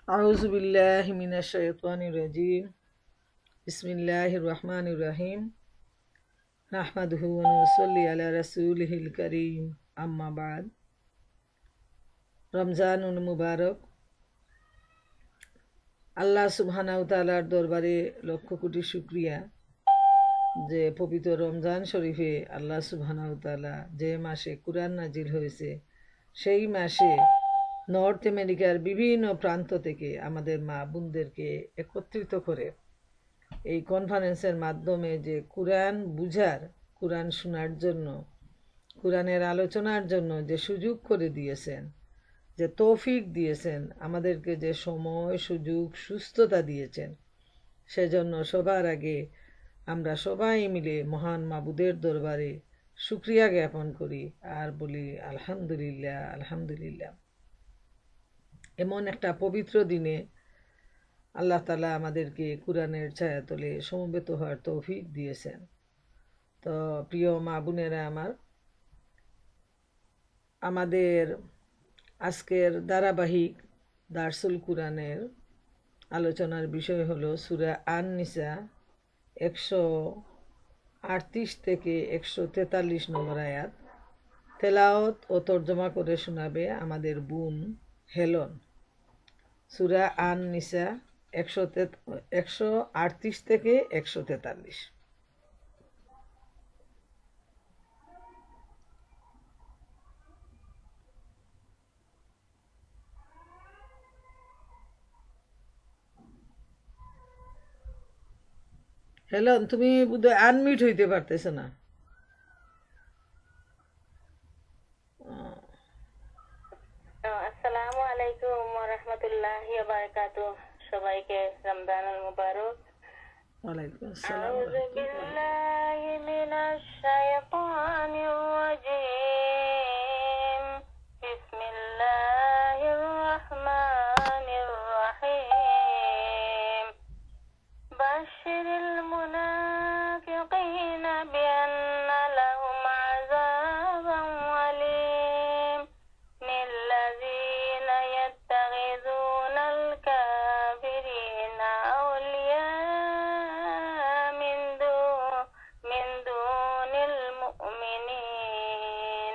أعوذ بالله من الشيطان الرجيم. بسم الله الرحمن الرحيم. نحمده ونصلي على رسوله الكريم. أما بعد. রমজান মুবারক। আল্লাহ সুবহানাহু তাআলার দরবারে লক্ষ কোটি শুকরিয়া যে পবিত্র রমজান শরীফে আল্লাহ সুবহানাহু তাআলা যে মাসে কুরআন নাজিল হয়েছে সেই মাসে নর্থ আমেরিকার বিভিন্ন প্রান্ত থেকে আমাদের মা বোনদেরকে একত্রিত করে এই কনফারেন্সের মাধ্যমে যে কুরআন বুঝার, কুরআন শোনার জন্য, কুরআনের আলোচনার জন্য যে সুযোগ করে দিয়েছেন, যে তৌফিক দিয়েছেন, আমাদেরকে যে সময়, সুযোগ, সুস্থতা দিয়েছেন, সেজন্য সবার আগে আমরা সবাই মিলে মহান মাবুদের দরবারে শুকরিয়া জ্ঞাপন করি আর বলি আলহামদুলিল্লাহ, আলহামদুলিল্লাহ। এমন একটা পবিত্র দিনে আল্লাহ তাআলা আমাদেরকে কুরআনের ছায়াতলে সমবেত হওয়ার তৌফিক দিয়েছেন। তো প্রিয় মা বোনেরা আমার, আমাদের আজকের ধারাবাহিক দারসুল কুরআনের আলোচনার বিষয় হলো সূরা আন-নিসা 138 থেকে 143 নম্বর আয়াত। তেলাওয়াত ও তর্জমা করে শোনাবে আমাদের বোন হেলন। সূরা আন-নিসা 138 থেকে 143। হেলন, তুমি বোধহয় আনমিউট হইতে পারতেছ না। আসসালামু আলাইকুম ওয়া রাহমাতুল্লাহি ওয়া বারাকাতুহু। সবাইকে রমজানুল মুবারক। ওয়ালাইকুম আসসালাম। আউযু বিল্লাহি মিনাশ শাইতানির রাজীম। বিসমিল্লাহির রাহমানির রাহিম। বাশশিরিল মুনাফিকিনা বিআন্না লাহুম আযাবান আলীম। الذين يتخذون الكافرين أولياء من دون المؤمنين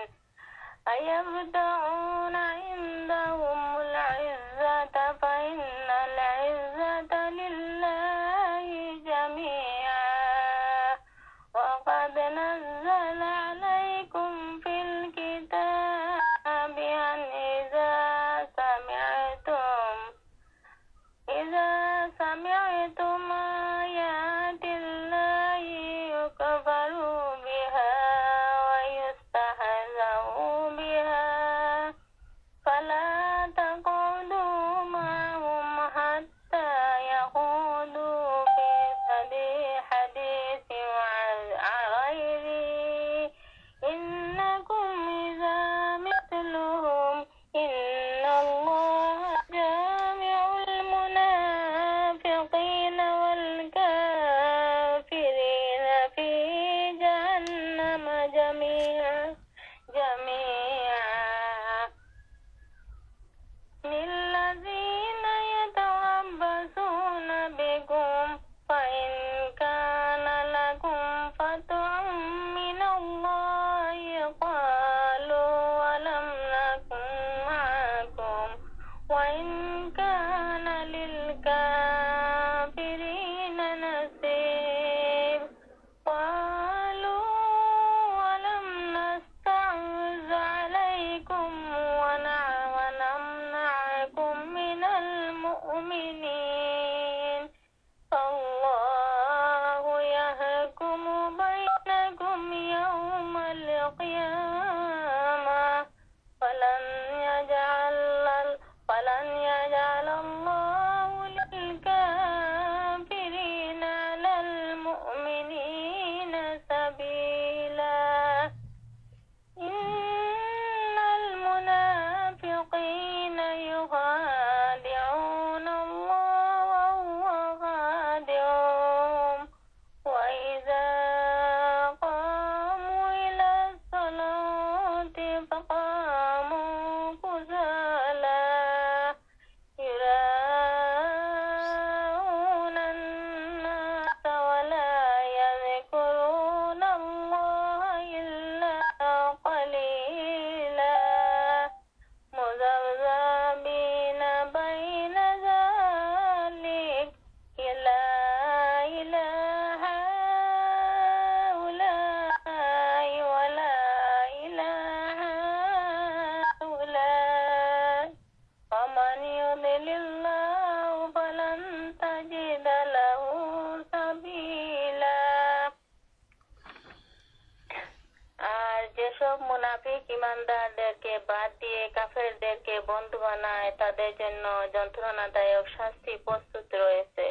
ইমানদারদেরকে বাদ দিয়ে কাফেরদেরকে বন্ধু বানায় তাদের জন্য যন্ত্রণাদায়ক শাস্তি প্রস্তুত রয়েছে।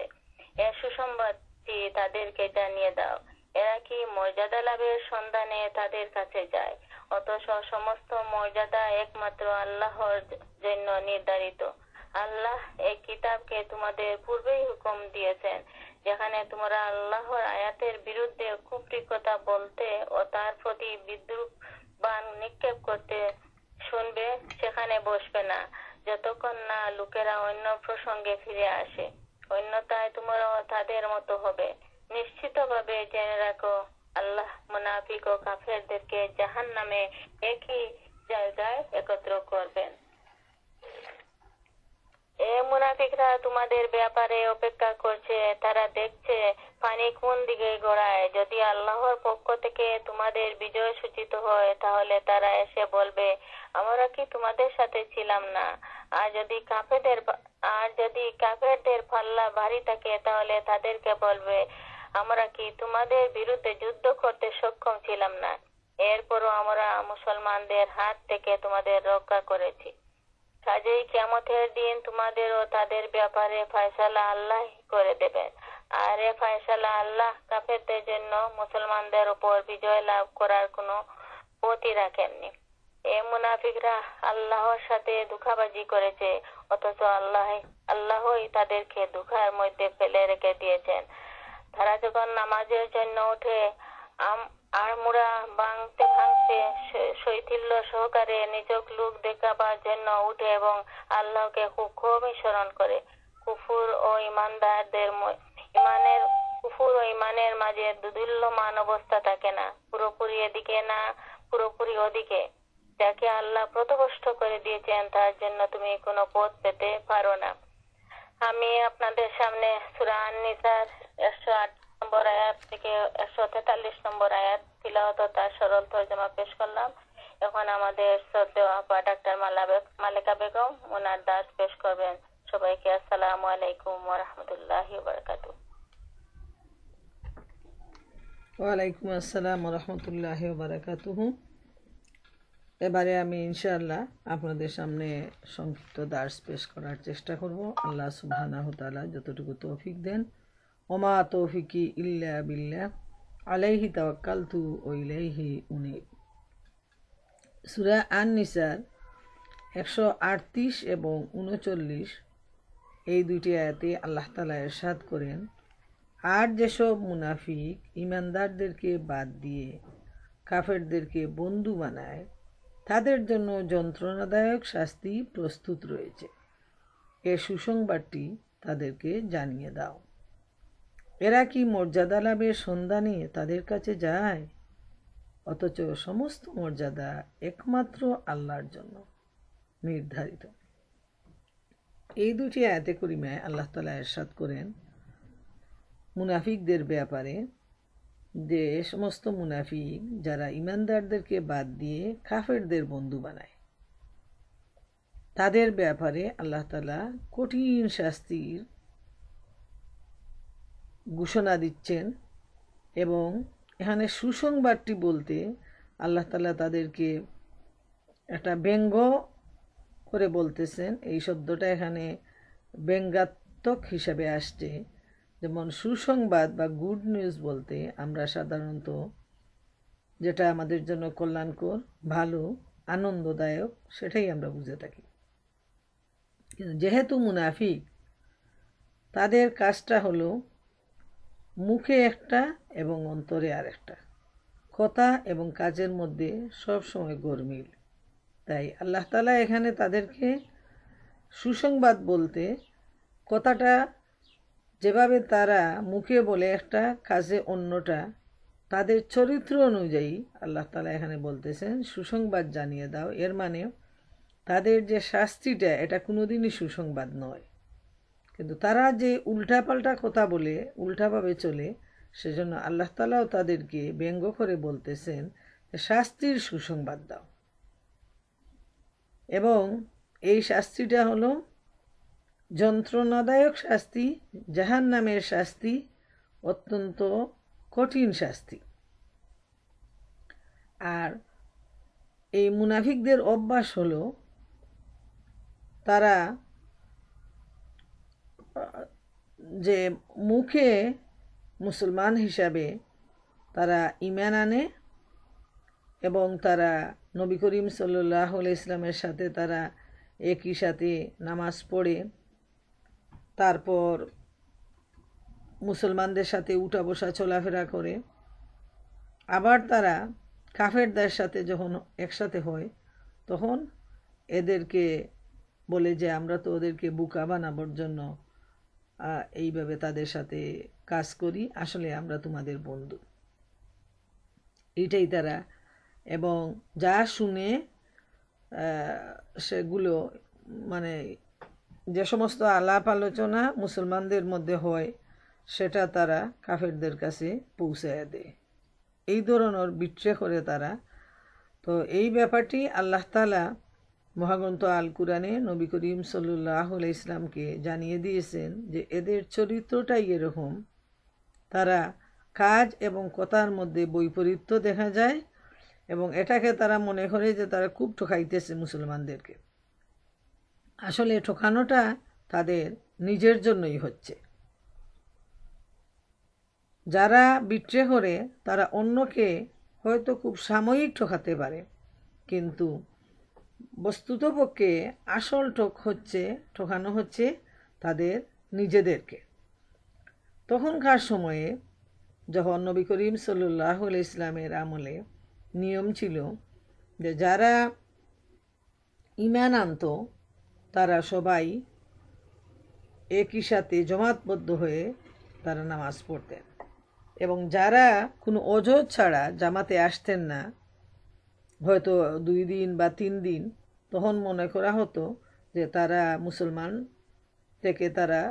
এ সুসংবাদটি তাদেরকে জানিয়ে দাও। এরা কি মর্যাদা লাভের সন্ধানে তাদের কাছে যায়, অথচ সমস্ত মর্যাদা একমাত্র আল্লাহর জন্য নির্ধারিত। আল্লাহ এই কিতাবকে তোমাদের পূর্বেই হুকুম দিয়েছেন, যেখানে তোমরা আল্লাহর আয়াতের বিরুদ্ধে কুফরি কথা বলতে ও তার প্রতি বিদ্রুপ বাণ নিক্ষেপ করতে শুনবে, সেখানে বসবে না যতক্ষণ না লোকেরা অন্য প্রসঙ্গে ফিরে আসে। অন্যথায় তোমরাও তাদের মতো হবে। নিশ্চিতভাবে জেনে রাখো, আল্লাহ মুনাফিক ও কাফেরদেরকে জাহান্নামে একই জায়গায় একত্র করবেন। এ মুনাফিকরা তোমাদের ব্যাপারে অপেক্ষা করছে। তারা দেখছে পানি কোন দিকে গড়ায়। যদি আল্লাহর পক্ষ থেকে তোমাদের বিজয় সূচিত হয়, তাহলে তারা এসে বলবে, আমরা কি তোমাদের সাথে ছিলাম না? আর যদি কাফেরদের পাল্লা ভারী থাকে, তাহলে তাদেরকে বলবে, আমরা কি তোমাদের বিরুদ্ধে যুদ্ধ করতে সক্ষম ছিলাম না? এরপরও আমরা মুসলমানদের হাত থেকে তোমাদের রক্ষা করেছি। কাজেই কিয়ামতের দিন তোমাদের ও তাদের ব্যাপারে ফয়সালা আল্লাহ করে দেবেন। আর এ ফয়সালা আল্লাহ কাফেরদের জন্য মুসলমানদের উপর বিজয় লাভ করার কোনো পথই রাখেননি। এ মুনাফিকরা আল্লাহর সাথে ধোঁকাবাজি করেছে, অথচ আল্লাহই তাদেরকে ধোঁকার মধ্যে ফেলে রেখে দিয়েছেন। তারা যখন নামাজের জন্য ওঠে, আড়মুড়া ভাঙতে শৈথিল্য সহকারে নিজক লোক দেখাবার জন্য উঠে এবং আল্লাহকে খুব কমই স্মরণ করে। কুফুর ও ইমানের মাঝে দুদুল্যমান অবস্থা থাকে না, পুরোপুরি এদিকে না পুরোপুরি ওদিকে। যাকে আল্লাহ পথভ্রষ্ট করে দিয়েছেন, তার জন্য তুমি কোনো পথ পেতে পারো না। আমি আপনাদের সামনে সূরা আন-নিসার 108 নম্বর আয়াত থেকে 143 নম্বর আয়াত তিলাওয়াত ও তার সরল তর্জমা পেশ করলাম। এখন আমাদের শ্রদ্ধেয় আপা ডাক্তার মালেকা বেগম ওনার দাস পেশ করবেন। সবাইকে আসসালামু আলাইকুম ওয়া রাহমাতুল্লাহি ওয়া বারাকাতুহু। ওয়ালাইকুম আসসালাম রহমতুল্লাহি ওয়া বারাকাতুহু। এবারে আমি ইনশাআল্লাহ আপনাদের সামনে সংক্ষিপ্ত দার্স পেশ করার চেষ্টা করব। আল্লাহ সুবহানাহু ওয়া তাআলা যতটুকু তৌফিক দেন। ওমা তৌফিকি ইল্লা বিল্লাহ, আলাইহি তাওয়াক্কালতু ওয়া ইলাইহি উনীব। সূরা আন-নিসার 138 এবং 39 এই দুইটি আয়াতে আল্লাহ তাআলা ইরশাদ করেন, আর যেসব মুনাফিক ইমানদারদেরকে বাদ দিয়ে কাফেরদেরকে বন্ধু বানায়, তাদের জন্য যন্ত্রণাদায়ক শাস্তি প্রস্তুত রয়েছে। এ সুসংবাদটি তাদেরকে জানিয়ে দাও। এরা কি মর্যাদা লাভের সন্ধানে তাদের কাছে যায়, অথচ সমস্ত মর্যাদা একমাত্র আল্লাহর জন্য নির্ধারিত। এই দুটি আয়াতে করিমায় আল্লাহ তাআলা ইরশাদ করেন মুনাফিকদের ব্যাপারে, যে সমস্ত মুনাফিক যারা ইমানদারদেরকে বাদ দিয়ে কাফেরদের বন্ধু বানায়, তাদের ব্যাপারে আল্লাহ তাআলা কঠিন শাস্তির ঘোষণা দিচ্ছেন। এবং এখানে সুসংবাদটি বলতে আল্লাহ তাআলা তাদেরকে একটা ব্যঙ্গ করে বলতেছেন। এই শব্দটা এখানে ব্যঙ্গাত্মক হিসাবে আসছে। যেমন সুসংবাদ বা গুড নিউজ বলতে আমরা সাধারণত যেটা আমাদের জন্য কল্যাণকর, ভালো, আনন্দদায়ক, সেটাই আমরা বুঝে থাকি। কিন্তু যেহেতু মুনাফিক, তাদের কাজটা হলো মুখে একটা এবং অন্তরে আরেকটা, কথা এবং কাজের মধ্যে সবসময় গরমিল। তাই আল্লাহ তাআলা এখানে তাদেরকে সুসংবাদ বলতে কথাটা যেভাবে তারা মুখে বলে একটা, কাজে অন্যটা, তাদের চরিত্র অনুযায়ী আল্লাহ তাআলা এখানে বলতেছেন সুসংবাদ জানিয়ে দাও। এর মানে তাদের যে শাস্তিটা, এটা কোনোদিনই সুসংবাদ নয়। কিন্তু তারা যে উল্টাপাল্টা কথা বলে, উল্টাভাবে চলে, সেজন্য আল্লাহ তাআলাও তাদেরকে ব্যঙ্গ করে বলতেছেন শাস্তির সুসংবাদ দাও। এবং এই শাস্তিটা হলো যন্ত্রণাদায়ক শাস্তি, জাহান্নামের শাস্তি, অত্যন্ত কঠিন শাস্তি। আর এই মুনাফিকদের অভ্যাস হলো তারা যে মুখে মুসলমান হিসাবে তারা ঈমান আনে এবং তারা নবী করিম সাল্লাল্লাহু আলাইহি ইসলামের সাথে তারা একই সাথে নামাজ পড়ে তারপর মুসলমানদের সাথে উঠা বসা চলাফেরা করে, আবার তারা কাফেরদের সাথে যখন একসাথে হয় তখন এদেরকে বলে যে আমরা তো ওদেরকে বোকা বানাবার জন্য এইভাবে তাদের সাথে কাজ করি, আসলে আমরা তোমাদের বন্ধু, এইটাই তারা। এবং যা শুনে সেগুলো মানে যে সমস্ত আলাপ আলোচনা মুসলমানদের মধ্যে হয় সেটা তারা কাফেরদের কাছে পৌঁছায় দেয়, এই ধরনের বিট্রে করে তারা। তো এই ব্যাপারটি আল্লাহ তাআলা মহাগ্রন্থ আল কুরআনে নবী করিম সাল্লাল্লাহু আলাইহি ইসলামকে জানিয়ে দিয়েছেন যে এদের চরিত্রটাই এরকম, তারা কাজ এবং কথার মধ্যে বৈপরীত্য দেখা যায় এবং এটাকে তারা মনে করে যে তারা খুব ঠকাইতেছে মুসলমানদেরকে, আসলে ঠকানোটা তাদের নিজের জন্যই হচ্ছে। যারা বিট্রে করে তারা অন্যকে হয়তো খুব সাময়িক ঠকাতে পারে, কিন্তু বস্তুতপক্ষে আসল ঠকানো হচ্ছে তাদের নিজেদেরকে। তখনকার সময়ে যখন নবী করিম সাল্লাল্লাহু আলাইহি ইসলামের আমলে নিয়ম ছিল যে যারা ঈমান আনত তারা সবাই একই সাথে জমাতবদ্ধ হয়ে তারা নামাজ পড়তেন, এবং যারা কোনো অজর ছাড়া জামাতে আসতেন না, হয়তো 2 দিন বা 3 দিন, তখন মনে করা হতো যে তারা মুসলমান থেকে তারা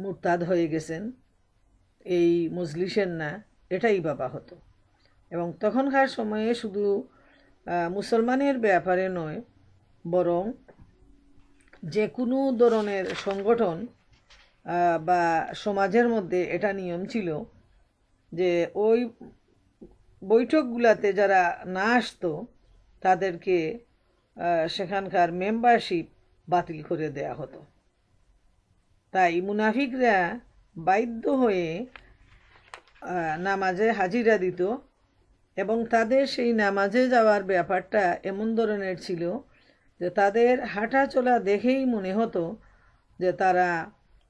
মুরতাদ হয়ে গেছেন, এই মজলিসের না, এটাই ভাবা হতো। এবং তখনকার সময়ে শুধু মুসলমানের ব্যাপারে নয়, বরং যে কোনো ধরনের সংগঠন বা সমাজের মধ্যে এটা নিয়ম ছিল যে ওই বৈঠকগুলোতে যারা না আসতো তাদেরকে সেখানকার মেম্বারশিপ বাতিল করে দেয়া হতো। তাই মুনাফিকরা বাধ্য হয়ে নামাজে হাজিরা দিত এবং তাদের সেই নামাজে যাওয়ার ব্যাপারটা এমন ধরনের ছিল যে তাদের হাঁটা চলা দেখেই মনে হতো যে তারা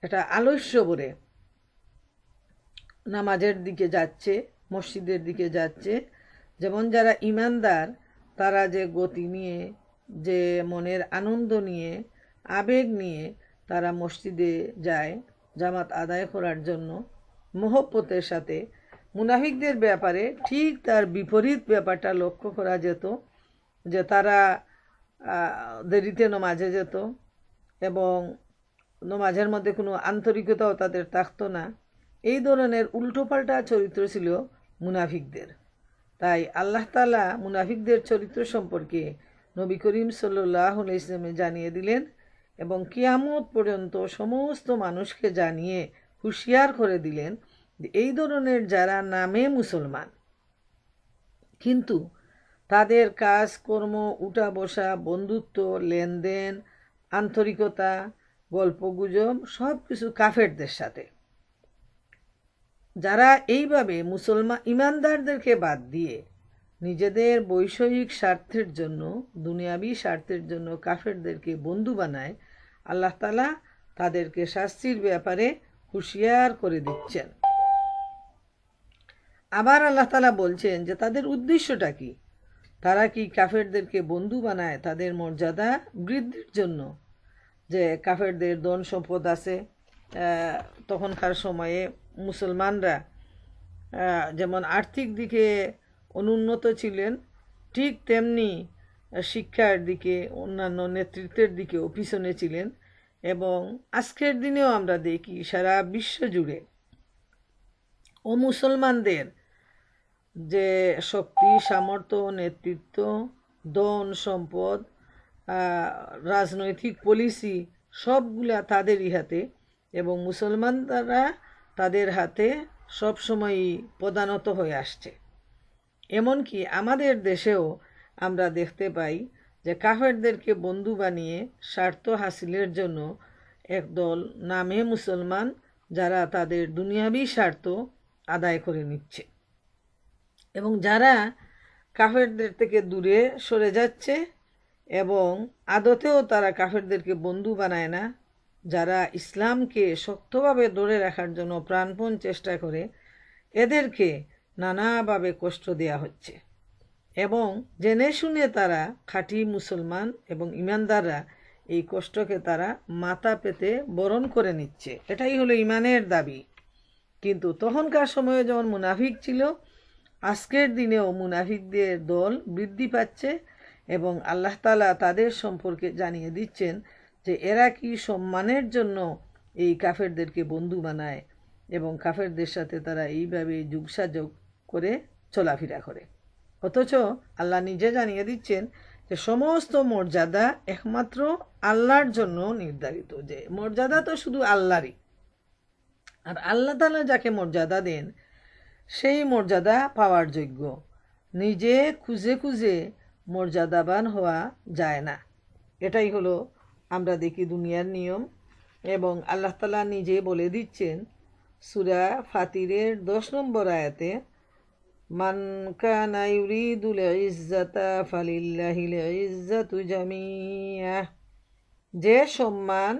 এটা আলস্য করে নামাজের দিকে যাচ্ছে, মসজিদের দিকে যাচ্ছে। যেমন যারা ঈমানদার তারা যে গতি নিয়ে, যে মনের আনন্দ নিয়ে, আবেগ নিয়ে তারা মসজিদে যায় জামাত আদায় করার জন্য মহব্বতের সাথে, মুনাফিকদের ব্যাপারে ঠিক তার বিপরীত ব্যাপারটা লক্ষ্য করা যেত যে তারা দেরিতে নমাজে যেত এবং নমাজের মধ্যে কোনো আন্তরিকতাও তাদের থাকতো না। এই ধরনের উল্টোপাল্টা চরিত্র ছিল মুনাফিকদের। তাই আল্লাহ তাআলা মুনাফিকদের চরিত্র সম্পর্কে নবী করিম সাল্লাল্লাহু আলাইহি ওয়াসাল্লাম জানিয়ে দিলেন এবং কিয়ামত পর্যন্ত সমস্ত মানুষকে জানিয়ে হুঁশিয়ার করে দিলেন যে এই ধরনের যারা নামে মুসলমান কিন্তু তাদের কাজ কর্ম, উঠা বসা, বন্ধুত্ব, লেনদেন, আন্তরিকতা, গল্পগুজব সব কিছু কাফেরদের সাথে, যারা এইভাবে মুসলমান ঈমানদারদেরকে বাদ দিয়ে নিজেদের বৈষয়িক স্বার্থের জন্য, দুনিয়াবি স্বার্থের জন্য কাফেরদেরকে বন্ধু বানায়, আল্লাহ তাআলা তাদেরকে শাস্তির ব্যাপারে হুঁশিয়ার করে দিচ্ছেন। আবার আল্লাহ তাআলা বলছেন যে তাদের উদ্দেশ্যটা কি? তারা কি কাফেরদেরকে বন্ধু বানায় তাদের মর্যাদা বৃদ্ধির জন্য? যে কাফেরদের ধন সম্পদ আছে, তখনকার সময়ে মুসলমানরা যেমন আর্থিক দিকে অনুন্নত ছিলেন, ঠিক তেমনি শিক্ষার দিকে, অন্যান্য নেতৃত্বের দিকেও পিছনে ছিলেন। এবং আজকের দিনেও আমরা দেখি সারা বিশ্ব জুড়ে মুসলমানদের যে শক্তি, সামর্থ্য, নেতৃত্ব, ধন সম্পদ, রাজনৈতিক পলিসি সবগুলা তাদেরই হাতে, এবং মুসলমানরা তাদের হাতে সবসময়ই প্রধানত হয়ে আসছে। এমনকি আমাদের দেশেও আমরা দেখতে পাই যে কাফেরদেরকে বন্ধু বানিয়ে স্বার্থ হাসিলের জন্য একদল নামে মুসলমান যারা তাদের দুনিয়াবি স্বার্থ আদায় করে নিচ্ছে এবং যারা কাফেরদের থেকে দূরে সরে যাচ্ছে এবং আদতেও তারা কাফেরদেরকে বন্ধু বানায় না, যারা ইসলামকে শক্তভাবে ধরে রাখার জন্য প্রাণপণ চেষ্টা করে, এদেরকে নানাভাবে কষ্ট দেয়া হচ্ছে এবং জেনে শুনে তারা খাঁটি মুসলমান এবং ইমানদাররা এই কষ্টকে তারা মাথা পেতে বরণ করে নিচ্ছে। এটাই হলো ইমানের দাবি। কিন্তু তখনকার সময়ে যেমন মুনাফিক ছিল, আজকের দিনেও মুনাফিকদের দল বৃদ্ধি পাচ্ছে এবং আল্লাহ তাআলা তাদের সম্পর্কে জানিয়ে দিচ্ছেন যে এরা কি সম্মানের জন্য এই কাফেরদেরকে বন্ধু বানায় এবং কাফেরদের সাথে তারা এইভাবে যোগসাযোগ করে চলাফেরা করে। অথচ আল্লাহ নিজে জানিয়ে দিচ্ছেন যে সমস্ত মর্যাদা একমাত্র আল্লাহর জন্য নির্ধারিত, যে মর্যাদা তো শুধু আল্লাহরই, আর আল্লাহ তাআলা যাকে মর্যাদা দেন সেই মর্যাদা পাওয়ার যোগ্য। নিজে খুঁজে খুঁজে মর্যাদাবান হওয়া যায় না। এটাই হলো আমরা দেখি দুনিয়ার নিয়ম এবং আল্লাহ তাআলা নিজে বলে দিচ্ছেন সূরা ফাতিরের 10 নম্বর আয়াতে, মান কানা ইউরিদুল ইজ্জাতা ফালিল্লাহিল ইজ্জাতু জামিয়া, যে সম্মান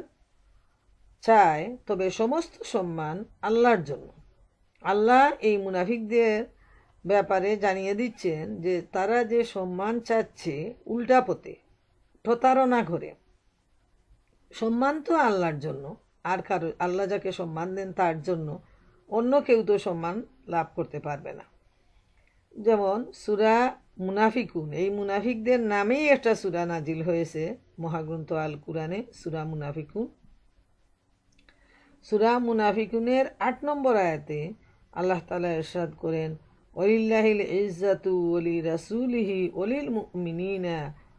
চায় তবে সমস্ত সম্মান আল্লাহর জন্য। আল্লাহ এই মুনাফিকদের ব্যাপারে জানিয়ে দিচ্ছেন যে তারা যে সম্মান চাচ্ছে উল্টা পথে প্রতারণা করে। সম্মান তো আল্লাহর জন্য, আর কারো আল্লাহ যাকে সম্মান দেন তার জন্য, অন্য কেউ তো সম্মান লাভ করতে পারবে না। যেমন সূরা মুনাফিকুন, এই মুনাফিকদের নামেই একটা সূরা নাজিল হয়েছে মহাগ্রন্থ আল কুরআনে, সূরা মুনাফিকুন। সূরা মুনাফিকুনের 8 নম্বর আয়াতে আল্লাহ তাআলা ইরশাদ করেন, ওয়ালিল্লাহিল ইজ্জাতু ওয়ালি রাসূলিহি ওয়ালিল মুমিনিনা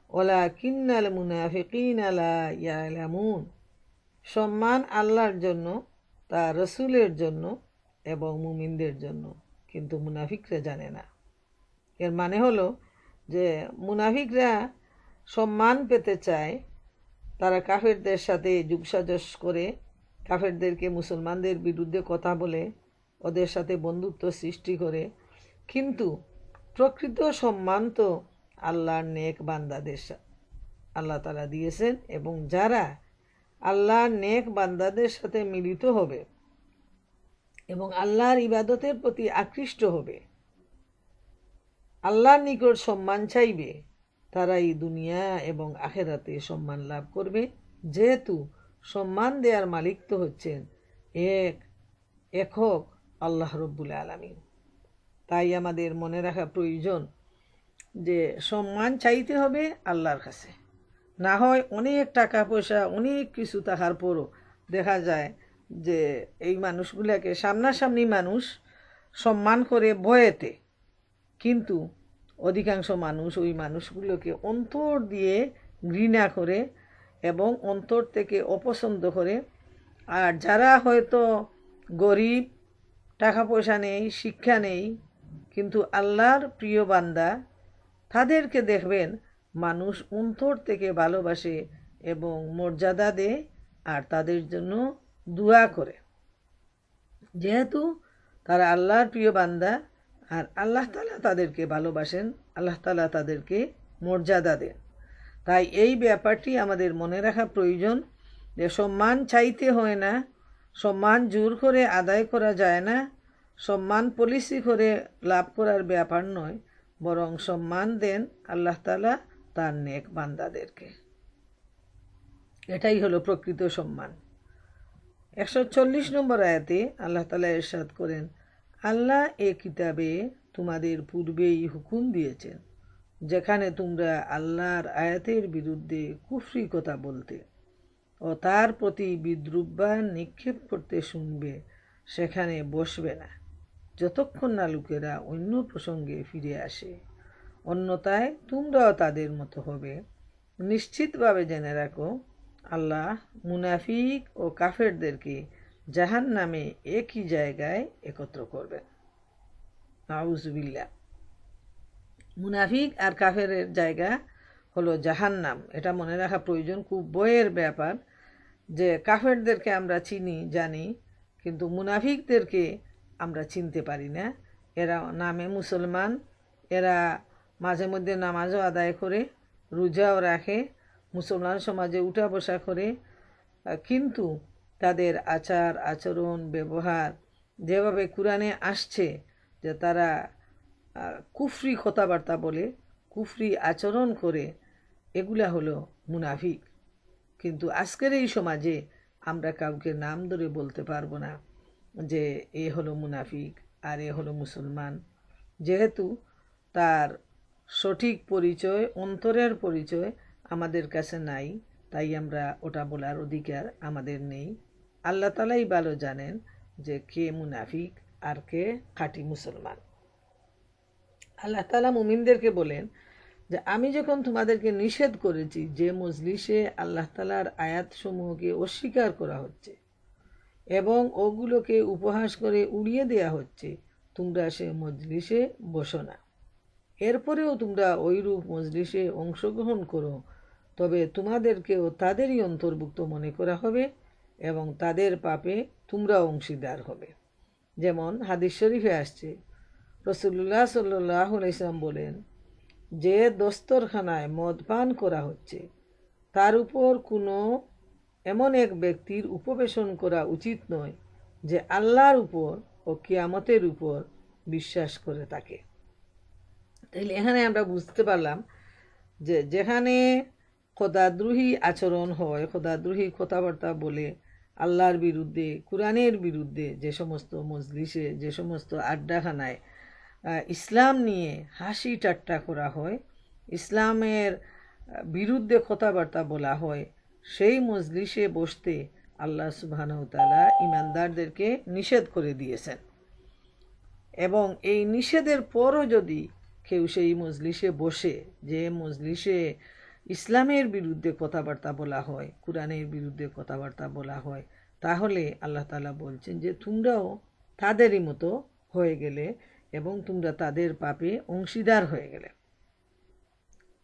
ওয়ালাকিন্নাল মুনাফিকিনা লা ইয়ালামুন, সম্মান আল্লাহর জন্য, তার রাসূলের জন্য এবং মুমিনদের জন্য, কিন্তু মুনাফিকরা জানে না। এর মানে হলো যে মুনাফিকরা সম্মান পেতে চায়, তারা কাফেরদের সাথে যোগসাজশ করে, কাফেরদেরকে মুসলমানদের বিরুদ্ধে কথা বলে, ওদের সাথে বন্ধুত্ব সৃষ্টি করে, কিন্তু প্রকৃত সম্মান তো আল্লাহর নেক বান্দাদের আল্লাহ তাআলা দিয়েছেন এবং যারা আল্লাহর নেক বান্দাদের সাথে মিলিত হবে এবং আল্লাহর ইবাদতের প্রতি আকৃষ্ট হবে, আল্লাহর নিকট সম্মান চাইবে, তারা এই দুনিয়া এবং আখিরাতে সম্মান লাভ করবে, যেহেতু সম্মান দেওয়ার মালিক তো হচ্ছেন একক আল্লাহ রব্বুল আলামিন। তাই আমাদের মনে রাখা প্রয়োজন যে সম্মান চাইতে হবে আল্লাহর কাছে। না হয় অনেক টাকা পয়সা অনেক কিছু থাকার পরও দেখা যায় যে এই মানুষগুলোকে সামনাসামনি মানুষ সম্মান করে ভয়েতে, কিন্তু অধিকাংশ মানুষ ওই মানুষগুলোকে অন্তর দিয়ে ঘৃণা করে এবং অন্তর থেকে অপছন্দ করে। আর যারা হয়তো গরিব, টাকা পয়সা নেই, শিক্ষা নেই, কিন্তু আল্লাহর প্রিয় বান্দা, তাদেরকে দেখবেন মানুষ অন্তর থেকে ভালোবাসে এবং মর্যাদা দেয় আর তাদের জন্য দোয়া করে, যেহেতু তারা আল্লাহর প্রিয় বান্দা আর আল্লাহ তাআলা তাদেরকে ভালোবাসেন, আল্লাহ তাআলা তাদেরকে মর্যাদা দেন। তাই এই ব্যাপারটি আমাদের মনে রাখা প্রয়োজন যে সম্মান চাইতে হয় না, সম্মান জোর করে আদায় করা যায় না, সম্মান পলিসি করে লাভ করার ব্যাপার নয়, বরং সম্মান দেন আল্লাহ তাআলা তার নেক বান্দাদেরকে। এটাই হলো প্রকৃত সম্মান। 140 নম্বর আয়াতে আল্লাহ তাআলা ইরশাদ করেন, আল্লাহ এ কিতাবে তোমাদের পূর্বেই হুকুম দিয়েছেন যেখানে তোমরা আল্লাহর আয়াতের বিরুদ্ধে কুফরি কথা বলতে ও তার প্রতি বিদ্রূপ বা নিক্ষেপ করতে শুনবে সেখানে বসবে না, যতক্ষণ না লোকেরা অন্য প্রসঙ্গে ফিরে আসে, অন্যথায় তোমরাও তাদের মতো হবে। নিশ্চিতভাবে জেনে রাখো আল্লাহ মুনাফিক ও কাফেরদেরকে জাহান্নামে একই জায়গায় একত্র করবেন। নাউজুবিল্লাহ। মুনাফিক আর কাফেরের জায়গা হলো জাহান্নাম। এটা মনে রাখা প্রয়োজন, খুব বয়ের ব্যাপার যে কাফেরদেরকে আমরা চিনি জানি, কিন্তু মুনাফিকদেরকে আমরা চিনতে পারি না। এরা নামে মুসলমান, এরা মাঝে মধ্যে নামাজও আদায় করে, রোজাও রাখে, মুসলমান সমাজে উঠা বসা করে, কিন্তু তাদের আচার আচরণ ব্যবহার যেভাবে কোরআনে আসছে যে তারা কুফরি কথাবার্তা বলে, কুফরি আচরণ করে, এগুলা হলো মুনাফিক। কিন্তু আজকের এই সমাজে আমরা কাউকে নাম ধরে বলতে পারবো না যে এ হলো মুনাফিক আর এ হলো মুসলমান, যেহেতু তার সঠিক পরিচয়, অন্তরের পরিচয় আমাদের কাছে নাই, তাই আমরা ওটা বলার অধিকার আমাদের নেই। আল্লাহ তাআলাই ভালো জানেন যে কে মুনাফিক আর কে খাঁটি মুসলমান। আল্লাহ তাআলা মুমিনদেরকে বলেন যে আমি যখন তোমাদেরকে নিষেধ করেছি যে মজলিসে আল্লাহ তাআলার আয়াতসমূহকে অস্বীকার করা হচ্ছে এবং ওগুলোকে উপহাস করে উড়িয়ে দেয়া হচ্ছে, তোমরা সে মজলিসে বসো না। এরপরেও তোমরা ওইরূপ মজলিসে অংশগ্রহণ করো, তবে তোমাদেরকেও তাদেরই অন্তর্ভুক্ত মনে করা হবে এবং তাদের পাপে তোমরা অংশীদার হবে। যেমন হাদিস শরীফে আসছে, রাসূলুল্লাহ সাল্লাল্লাহু আলাইহি ওয়াসাল্লাম বলেন, যে দস্তরখানায় মদ পান করা হচ্ছে তার উপর কোনো এমন এক ব্যক্তির উপবেশন করা উচিত নয় যে আল্লাহর উপর ও কিয়ামতের উপর বিশ্বাস করে থাকে। তাইলে এখানে আমরা বুঝতে পারলাম যে যেখানে খোদাদ্রোহী আচরণ হয়, খোদাদ্রোহী কথাবার্তা বলে, আল্লাহর বিরুদ্ধে, কোরআনের বিরুদ্ধে যে সমস্ত মজলিসে, যে সমস্ত আড্ডাখানায় ইসলাম নিয়ে হাসি ঠাট্টা করা হয়, ইসলামের বিরুদ্ধে কথাবার্তা বলা হয়, সেই মজলিসে বসতে আল্লাহ সুবহানাহু ওয়া তাআলা ঈমানদারদেরকে নিষেধ করে দিয়েছেন। এবং এই নিষেধের পরও যদি কেউ সেই মজলিসে বসে, যে মজলিসে ইসলামের বিরুদ্ধে কথাবার্তা বলা হয়, কোরআনের বিরুদ্ধে কথাবার্তা বলা হয়, তাহলে আল্লাহ তাআলা বলছেন যে তোমরাও তাদেরই মতো হয়ে গেলে এবং তোমরা তাদের পাপে অংশীদার হয়ে গেলে।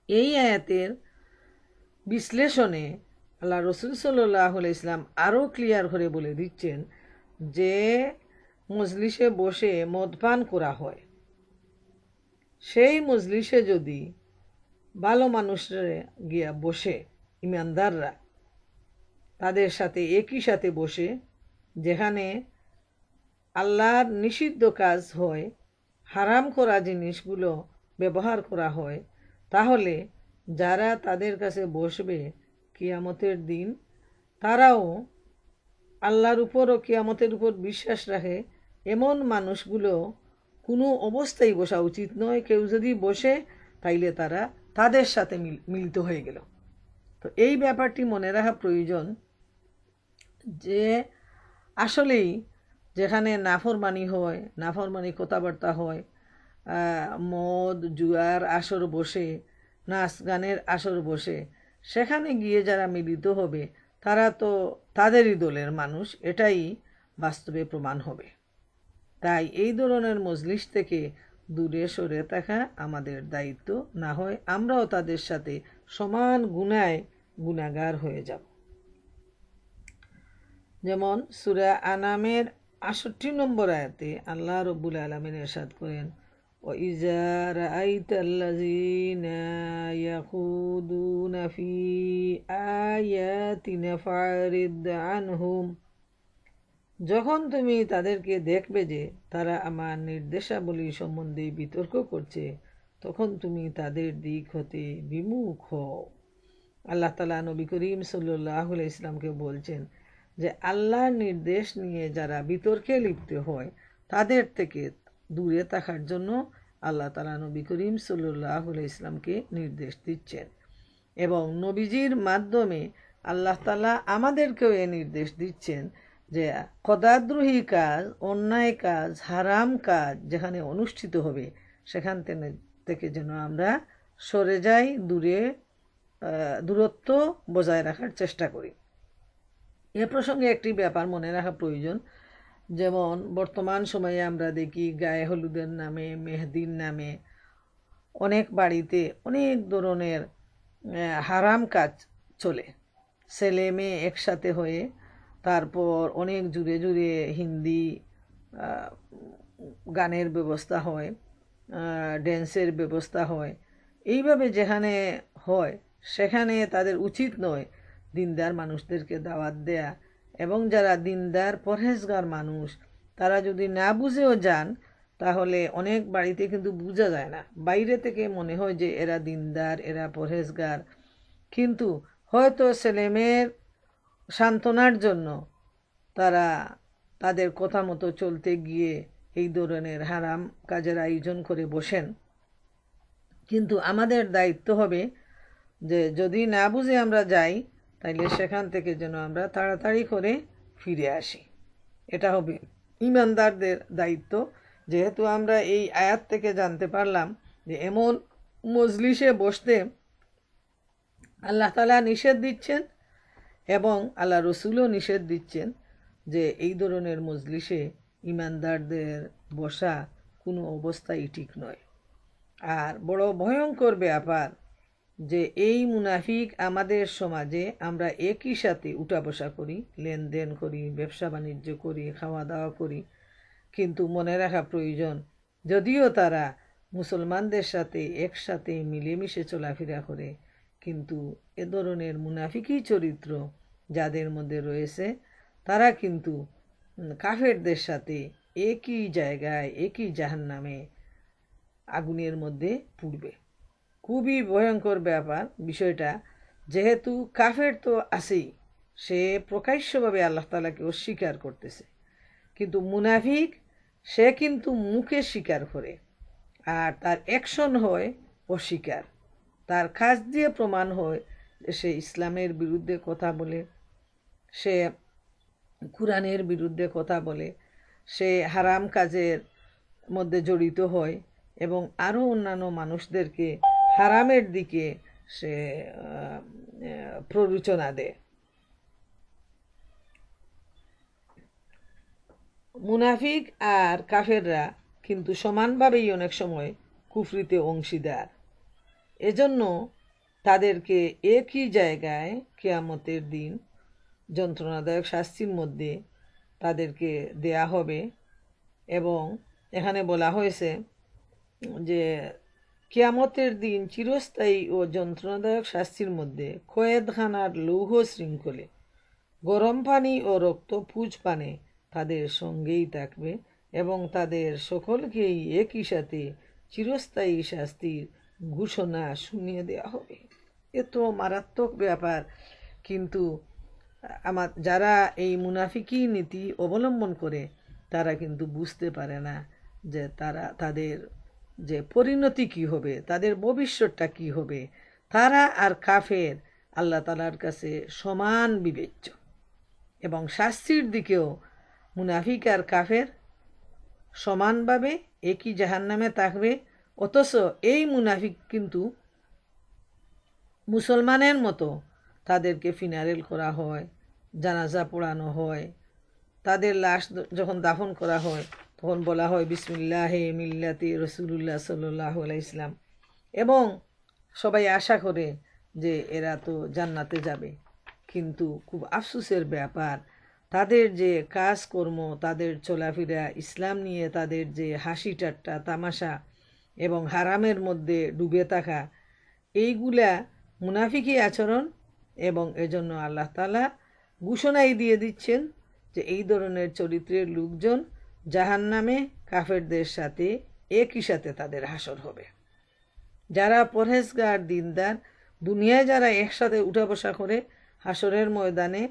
এই আয়াতের বিশ্লেষণে আল্লাহ রসুল সাল্লাল্লাহু আলাইহি ওয়াসাল্লাম আরও ক্লিয়ার করে বলে দিচ্ছেন যে মজলিসে বসে মদ পান করা হয়, সেই মজলিসে যদি ভালো মানুষরা গিয়া বসে, ইমানদাররা তাদের সাথে একই সাথে বসে, যেখানে আল্লাহর নিষিদ্ধ কাজ হয়, হারাম করা জিনিসগুলো ব্যবহার করা হয়, তাহলে যারা তাদের কাছে বসবে কিয়ামতের দিন, তারাও আল্লাহর উপর ও কিয়ামতের উপর বিশ্বাস রাখে, এমন মানুষগুলো কোনো অবস্থায় বসা উচিত নয়। কেউ যদি বসে তাইলে তারা তাদের সাথে মিলিত হয়ে গেল। তো এই ব্যাপারটি মনে রাখা প্রয়োজন যে আসলেই যেখানে নাফরমানি হয়, নাফরমানি কথাবার্তা হয়, মদ জুয়ার আসর বসে, নাচ গানের আসর বসে, সেখানে গিয়ে যারা মিলিত হবে তারা তো তাদেরই দলের মানুষ, এটাই বাস্তবে প্রমাণ হবে। তাই এই ধরনের মজলিস থেকে দূরে সরে থাকা আমাদের দায়িত্ব, না হয় আমরাও তাদের সাথে সমান গুনায় গুনাহগার হয়ে যাব। যেমন সূরা আনামের ৬৮ নম্বর আয়াতে আল্লাহ রব্বুল আলামিন ইরশাদ করেন, وَإِذَا رَأَيْتَ الَّذِينَ يَخُوضُونَ فِي آيَاتِنَا فَأَعْرِضْ عَنْهُمْ, যখন তুমি তাদেরকে দেখবে যে তারা আমার নির্দেশাবলী সম্বন্ধে বিতর্ক করছে, তখন তুমি তাদের দিক হতে বিমুখ হও। আল্লাহ তাআলা নবী করিম সাল্লাল্লাহু আলাইহি ওয়াসাল্লামকে বলছেন যে আল্লাহর নির্দেশ নিয়ে যারা বিতর্কে লিপ্ত হয় তাদের থেকে দূরে থাকার জন্য আল্লাহ তাআলা নবী করিম সাল্লাল্লাহু আলাইহি ওয়াসাল্লামকে নির্দেশ দিচ্ছেন। এবং নবীজির মাধ্যমে আল্লাহ তাআলা আমাদেরকেও এই নির্দেশ দিচ্ছেন যে খোদাদ্রোহী কাজ, অন্যায় কাজ, হারাম কাজ যেখানে অনুষ্ঠিত হবে সেখান থেকে যেন আমরা সরে যাই, দূরত্ব বজায় রাখার চেষ্টা করি। এ প্রসঙ্গে একটি ব্যাপার মনে রাখা প্রয়োজন। যেমন বর্তমান সময়ে আমরা দেখি গায়ে হলুদের নামে, মেহেদির নামে অনেক বাড়িতে অনেক ধরনের হারাম কাজ চলে, ছেলে মেয়ে একসাথে হয়ে, তারপর অনেক জুড়ে জুড়ে হিন্দি গানের ব্যবস্থা হয়, ড্যান্সের ব্যবস্থা হয়। এইভাবে যেখানে হয় সেখানে তাদের উচিত নয় দিনদার মানুষদেরকে দাওয়াত দেয়া। এবং যারা দিনদার পরহেজগার মানুষ তারা যদি না বুঝেও যান তাহলে অনেক বাড়িতে কিন্তু বোঝা যায় না, বাইরে থেকে মনে হয় যে এরা দিনদার, এরা পরহেজগার, কিন্তু হয়তো ছেলেমেয়ের সান্ত্বনার জন্য তারা তাদের কথা মতো চলতে গিয়ে এই ধরনের হারাম কাজের আয়োজন করে বসেন। কিন্তু আমাদের দায়িত্ব হবে যে যদি না বুঝে আমরা যাই তাইলে সেখান থেকে যেন আমরা তাড়াতাড়ি করে ফিরে আসি। এটা হবে ইমানদারদের দায়িত্ব। যেহেতু আমরা এই আয়াত থেকে জানতে পারলাম যে এমন মজলিসে বসতে আল্লাহ তাআলা নিষেধ দিচ্ছেন এবং আল্লাহ রসুলও নিষেধ দিচ্ছেন যে এই ধরনের মজলিসে ইমানদারদের বসা কোনো অবস্থায় ঠিক নয়। আর বড় ভয়ঙ্কর ব্যাপার যে এই মুনাফিক আমাদের সমাজে আমরা একই সাথে উঠা বসা করি, লেনদেন করি, ব্যবসা বাণিজ্য করি, খাওয়া দাওয়া করি, কিন্তু মনে রাখা প্রয়োজন যদিও তারা মুসলমানদের সাথে একসাথে মিলেমিশে চলাফেরা করে, কিন্তু এ ধরনের মুনাফিকি চরিত্র যাদের মধ্যে রয়েছে তারা কিন্তু কাফেরদের সাথে একই জায়গায় একই জাহান্নামে আগুনের মধ্যে পুড়বে। খুবই ভয়ঙ্কর ব্যাপার বিষয়টা। যেহেতু কাফের তো আছেই, সে প্রকাশ্যভাবে আল্লাহ তাআলাকে অস্বীকার করতেছে, কিন্তু মুনাফিক সে কিন্তু মুখে স্বীকার করে আর তার অ্যাকশন হয় অস্বীকার, তার কাজ দিয়ে প্রমাণ হয় সে ইসলামের বিরুদ্ধে কথা বলে, সে কুরআনের বিরুদ্ধে কথা বলে, সে হারাম কাজের মধ্যে জড়িত হয় এবং আরও অন্যান্য মানুষদেরকে হারামের দিকে সে প্ররোচনা দেয়। মুনাফিক আর কাফেররা কিন্তু সমানভাবেই অনেক সময় কুফরিতে অংশীদার। এজন্য তাদেরকে একই জায়গায় কিয়ামতের দিন যন্ত্রণাদায়ক শাস্তির মধ্যে তাদেরকে দেয়া হবে। এবং এখানে বলা হয়েছে যে কিয়ামতের দিন চিরস্থায়ী ও যন্ত্রণাদায়ক শাস্তির মধ্যে কয়েদখানার লৌহ শৃঙ্খলে গরম পানি ও রক্ত পুজ পানে তাদের সঙ্গেই থাকবে এবং তাদের সকলকেই একই সাথে চিরস্থায়ী শাস্তির ঘোষণা শুনিয়ে দেওয়া হবে। এত মারাত্মক ব্যাপার, কিন্তু যারা এই মুনাফিকি নীতি অবলম্বন করে তারা কিন্তু বুঝতে পারে না যে তাদের যে পরিণতি কি হবে, তাদের ভবিষ্যৎটা কি হবে। তারা আর কাফের আল্লাহ তাআলার কাছে সমান বিবেচ্য এবং শাস্তির দিকেও মুনাফিক আর কাফের সমানভাবে একই জাহান্নামে থাকবে। অথচ এই মুনাফিক কিন্তু মুসলমানের মতো তাদেরকে ফিনারেল করা হয়, জানাজা পড়ানো হয়, তাদের লাশ যখন দাফন করা হয় তখন বলা হয় বিসমিল্লাহে মিল্লাতি রসুলুল্লাহ সাল্লাল্লাহু আলাইহি ইসলাম, এবং সবাই আশা করে যে এরা তো জান্নাতে যাবে। কিন্তু খুব আফসোসের ব্যাপার, তাদের যে কাজকর্ম, তাদের চলাফেরা, ইসলাম নিয়ে তাদের যে হাসি ঠাট্টা তামাশা এবং হারামের মধ্যে ডুবে থাকা, এইগুলা মুনাফিকি আচরণ। এবং এজন্য আল্লাহ তাআলা ঘোষণাই দিয়ে দিচ্ছেন যে এই ধরনের চরিত্রের লোকজন জাহান্নামে কাফেরদের সাথে একই সাথে তাদের হাসর হবে। যারা পরহেজগার দিনদার দুনিয়ায় যারা একসাথে উঠা বসা করে হাসরের ময়দানে,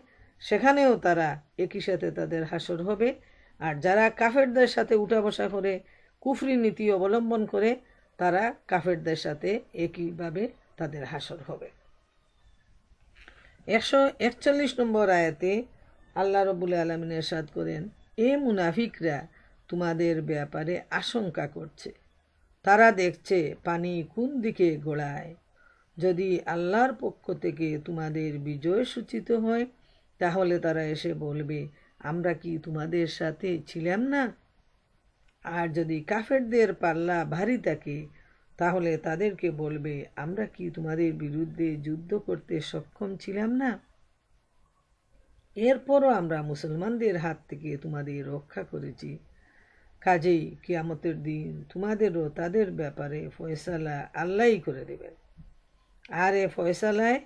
সেখানেও তারা একই সাথে তাদের হাসর হবে। আর যারা কাফেরদের সাথে উঠা বসা করে কুফরি নীতি অবলম্বন করে তারা কাফেরদের সাথে একইভাবে তাদের হাসর হবে। 141 নম্বর আয়াতে আল্লাহ রাব্বুল আলামিন ইরশাদ করেন, এ মুনাফিকরা তোমাদের ব্যাপারে আশঙ্কা করছে, তারা দেখছে পানি কোন দিকে গড়ায়। যদি আল্লাহর পক্ষ থেকে তোমাদের বিজয় সূচিত হয় তাহলে তারা এসে বলবে আমরা কি তোমাদের সাথে ছিলাম না? আর যদি কাফেরদের পাল্লা ভারী থাকে তাহলে তাদেরকে বলবে, আমরা কি তোমাদের বিরুদ্ধে যুদ্ধ করতে সক্ষম ছিলাম না? এরপরও আমরা মুসলমানদের হাত থেকে তোমাদের রক্ষা করেছি। কাজেই কিয়ামতের দিন তোমাদেরও তাদের ব্যাপারে ফয়সালা আল্লাহই করে দেবেন। আর এ ফয়সালায়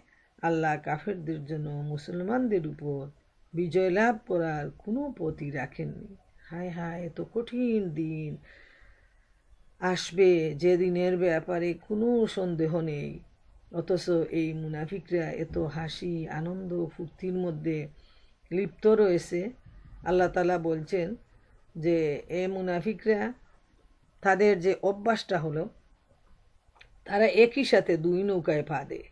আল্লাহ কাফেরদের জন্য মুসলমানদের উপর বিজয় লাভ করার কোনো পথই রাখেননি। হায় হায়, এত কঠিন দিন আসবে যে দিনের ব্যাপারে কোনো সন্দেহ নেই, অথচ এই মুনাফিকরা এত হাসি আনন্দ ফুর্তির মধ্যে লিপ্ত রয়েছে। আল্লাহ তাআলা বলছেন যে এ মুনাফিকরা, তাদের যে অভ্যাসটা হলো, তারা একই সাথে দুই নৌকায় পা দেয়।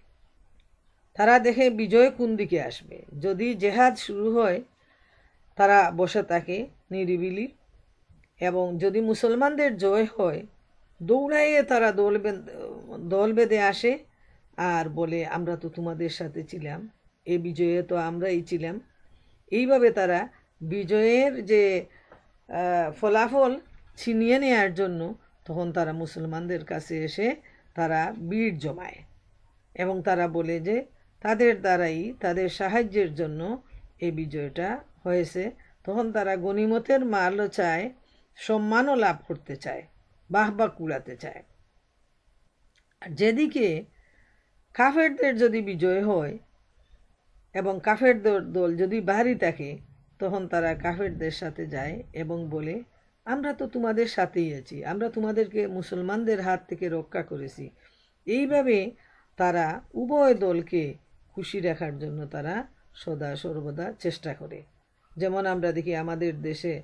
তারা দেখে বিজয় কোন দিকে আসবে। যদি জেহাদ শুরু হয়, তারা বসে থাকে নিরিবিলি, এবং যদি মুসলমানদের জয় হয়, দৌড়াইয়ে তারা দল বেঁধে আসে আর বলে, আমরা তো তোমাদের সাথে ছিলাম, এই বিজয়ে তো আমরাই ছিলাম। এইভাবে তারা বিজয়ের যে ফলাফল ছিনিয়ে নেওয়ার জন্য তখন তারা মুসলমানদের কাছে এসে তারা ভিড় জমায় এবং তারা বলে যে তাদের দ্বারাই, তাদের সাহায্যের জন্য এই বিজয়টা হয়েছে। তখন তারা গনিমতের মালও চায়, সম্মানও লাভ করতে চায়, বাহবা কুড়াতে চায়। আর যেদিকে কাফেরদের যদি বিজয় হয় এবং কাফের দল যদি ভারী থাকে, তখন তারা কাফেরদের সাথে যায় এবং বলে, আমরা তো তোমাদের সাথেই আছি, আমরা তোমাদেরকে মুসলমানদের হাত থেকে রক্ষা করেছি। এইভাবে তারা উভয় দলকে খুশি রাখার জন্য তারা সদা সর্বদা চেষ্টা করে। যেমন আমরা দেখি আমাদের দেশে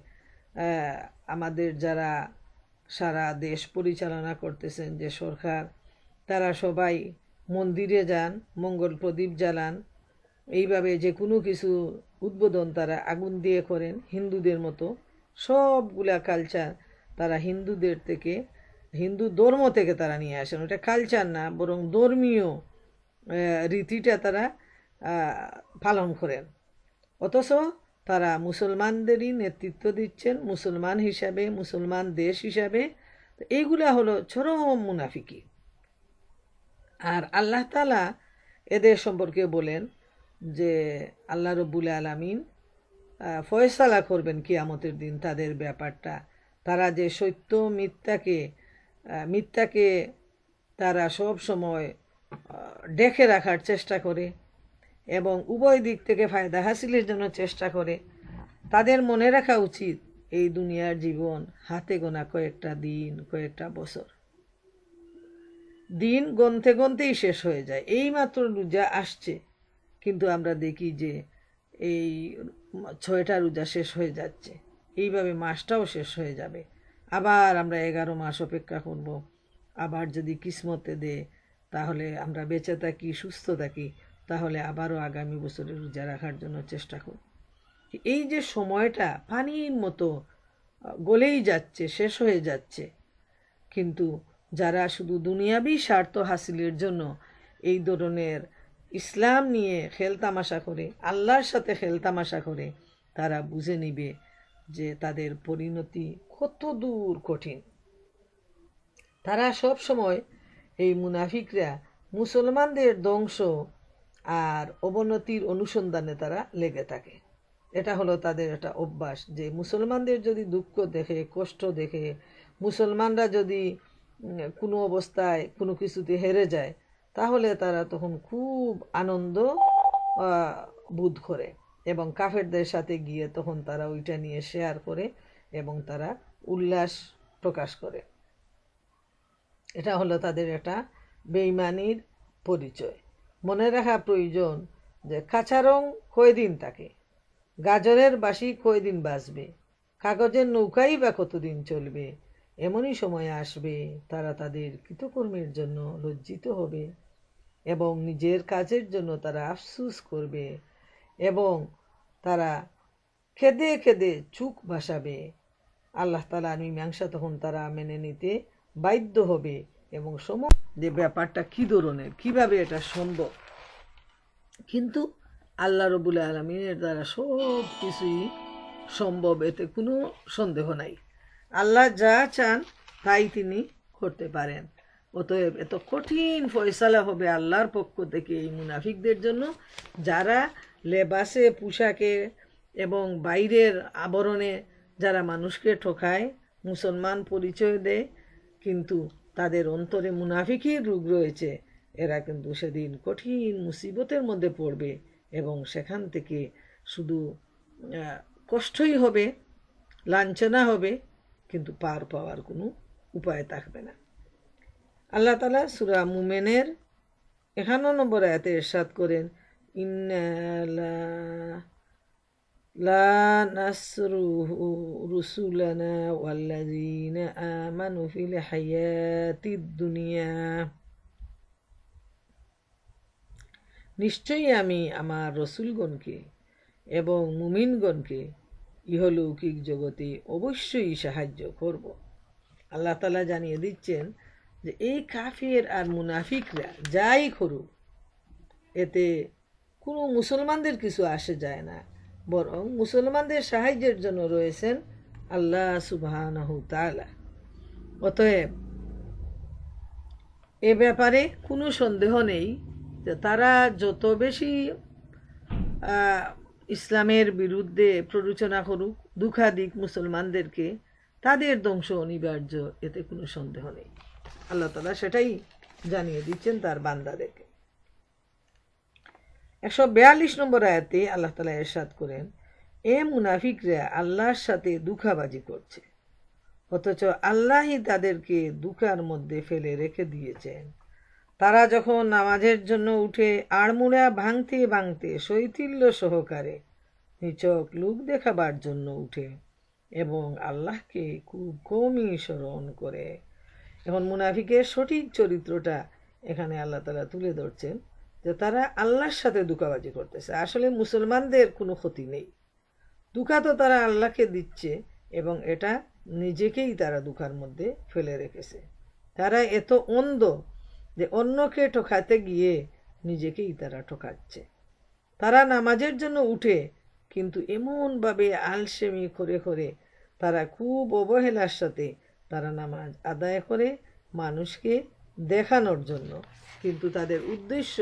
আমাদের যারা সারা দেশ পরিচালনা করতেছেন, যে সরকার, তারা সবাই মন্দিরে যান, মঙ্গল প্রদীপ জ্বালান, এইভাবে যে কোনো কিছু উদ্বোধন তারা আগুন দিয়ে করেন। হিন্দুদের মতো সবগুলা কালচার তারা হিন্দুদের থেকে, হিন্দু ধর্ম থেকে তারা নিয়ে আসেন। ওটা কালচার না, বরং ধর্মীয় রীতিটা তারা পালন করেন। অথচ তারা মুসলমানদেরই নেতৃত্ব দিচ্ছেন মুসলমান হিসাবে, মুসলমান দেশ হিসাবে। এইগুলা হলো চরম মুনাফিকি। আর আল্লাহ তাআলা এদের সম্পর্কে বলেন যে আল্লাহ রব্বুল আলামিন ফয়সালা করবেন কিয়ামতের দিন তাদের ব্যাপারটা। তারা যে সত্য মিথ্যাকে তারা সব সময় ডেকে রাখার চেষ্টা করে এবং উভয় দিক থেকে ফায়দা হাসিলের জন্য চেষ্টা করে। তাদের মনে রাখা উচিত, এই দুনিয়ার জীবন হাতে গোনা কয়েকটা দিন, কয়েকটা বছর। দিন গনতে গনতেই শেষ হয়ে যায়। এইমাত্র রোজা আসছে, কিন্তু আমরা দেখি যে এই 6টা রোজা শেষ হয়ে যাচ্ছে, এইভাবে মাসটাও শেষ হয়ে যাবে। আবার আমরা 11 মাস অপেক্ষা করব। আবার যদি কিসমতে দে, তাহলে আমরা বেঁচে থাকি, সুস্থ থাকি, তাহলে আবারও আগামী বছরে রোজা রাখার জন্য চেষ্টা করব। এই যে সময়টা পানির মতো গলেই যাচ্ছে, শেষ হয়ে যাচ্ছে, কিন্তু যারা শুধু দুনিয়াবি স্বার্থ হাসিলের জন্য এই ধরনের ইসলাম নিয়ে খেলতামাশা করে, আল্লাহর সাথে খেলতামাশা করে, তারা বুঝে নিবে যে তাদের পরিণতি কত দূর কঠিন। তারা সব সময়, এই মুনাফিকরা, মুসলমানদের ধ্বংস আর অবনতির অনুসন্ধানে তারা লেগে থাকে। এটা হলো তাদের একটা অভ্যাস, যে মুসলমানদের যদি দুঃখ দেখে, কষ্ট দেখে, মুসলমানরা যদি কোনো অবস্থায় কোনো কিছুতে হেরে যায়, তাহলে তারা তখন খুব আনন্দ বোধ করে এবং কাফেরদের সাথে গিয়ে তখন তারা ওইটা নিয়ে শেয়ার করে এবং তারা উল্লাস প্রকাশ করে। এটা হলো তাদের একটা বেঈমানির পরিচয়। মনে রাখা প্রয়োজন যে কাঁচা রং কয়দিন থাকে, গাজরের বাঁশি কয়দিন বাজবে, কাগজের নৌকাই বা কতদিন চলবে। এমনই সময় আসবে তারা তাদের কৃতকর্মের জন্য লজ্জিত হবে এবং নিজের কাজের জন্য তারা আফসোস করবে এবং তারা কেঁদে কেঁদে চোখ ভাসাবে। আল্লাহ তাআলার মীমাংসা তখন তারা মেনে নিতে বাধ্য হবে এবং যে ব্যাপারটা কী ধরনের, কিভাবে এটা সম্ভব। কিন্তু আল্লাহ রব্বুল আলামিনের দ্বারা সব কিছুই সম্ভব, এতে কোনো সন্দেহ নাই। আল্লাহ যা চান তাই তিনি করতে পারেন। অতএব এত কঠিন ফয়সালা হবে আল্লাহর পক্ষ থেকে এই মুনাফিকদের জন্য, যারা লেবাসে, পোশাকে এবং বাইরের আবরণে যারা মানুষকে ঠকায়, মুসলমান পরিচয় দেয়, কিন্তু তাদের অন্তরে মুনাফিকির রোগ রয়েছে। এরা কিন্তু সেদিন কঠিন মুসিবতের মধ্যে পড়বে এবং সেখান থেকে শুধু কষ্টই হবে, লাঞ্ছনা হবে, কিন্তু পার পাওয়ার কোনো উপায় থাকবে না। আল্লাহ তাআলা সূরা মুমিনের 51 নম্বর আয়াতে ইরশাদ করেন, ইন্না লা নাসরু রুসুলানা ওয়াল্লাযীনা আমানু ফিল হায়াতিদ দুনিয়া, নিশ্চয়ই আমি আমার রসুলগণকে এবং মুমিনগণকে ইহলৌকিক জগতে অবশ্যই সাহায্য করব। আল্লাহ তাআলা জানিয়ে দিচ্ছেন যে এই কাফির আর মুনাফিকরা যাই করুক, এতে কোনো মুসলমানদের কিছু আসে যায় না, বরং মুসলমানদের সাহায্যের জন্য রয়েছেন আল্লাহ সুবহানাহু তাআলা। অতএব এ ব্যাপারে কোনো সন্দেহ নেই যে তারা যত বেশি ইসলামের বিরুদ্ধে প্ররোচনা করুক, দুঃখা দিক মুসলমানদেরকে, তাদের ধ্বংস অনিবার্য, এতে কোনো সন্দেহ নেই। আল্লাহ তাআলা সেটাই জানিয়ে দিচ্ছেন তার বান্দাদেরকে। 142 নম্বর আয়াতে আল্লাহ তাআলা ইরশাদ করেন, এ মুনাফিকরা আল্লাহর সাথে দুঃখাবাজি করছে, অথচ আল্লাহই তাদেরকে দুঃখার মধ্যে ফেলে রেখে দিয়েছেন। তারা যখন নামাজের জন্য উঠে আড়মুড়া ভাঙতে ভাঙতে শৈথিল্য সহকারে নিছক লোক দেখাবার জন্য উঠে এবং আল্লাহকে খুব কমই স্মরণ করে। এখন মুনাফিকের সঠিক চরিত্রটা এখানে আল্লাহ তাআলা তুলে ধরছেন, যে তারা আল্লাহর সাথে দুঃখাবাজি করতেছে। আসলে মুসলমানদের কোনো ক্ষতি নেই, দুঃখা তো তারা আল্লাহকে দিচ্ছে এবং এটা নিজেকেই তারা দুঃখার মধ্যে ফেলে রেখেছে। তারা এত অন্ধ যে অন্যকে ঠকাতে গিয়ে নিজেকেই তারা ঠকাচ্ছে। তারা নামাজের জন্য উঠে, কিন্তু এমনভাবে আলসেমি করে করে তারা খুব অবহেলার সাথে তারা নামাজ আদায় করে মানুষকে দেখানোর জন্য, কিন্তু তাদের উদ্দেশ্য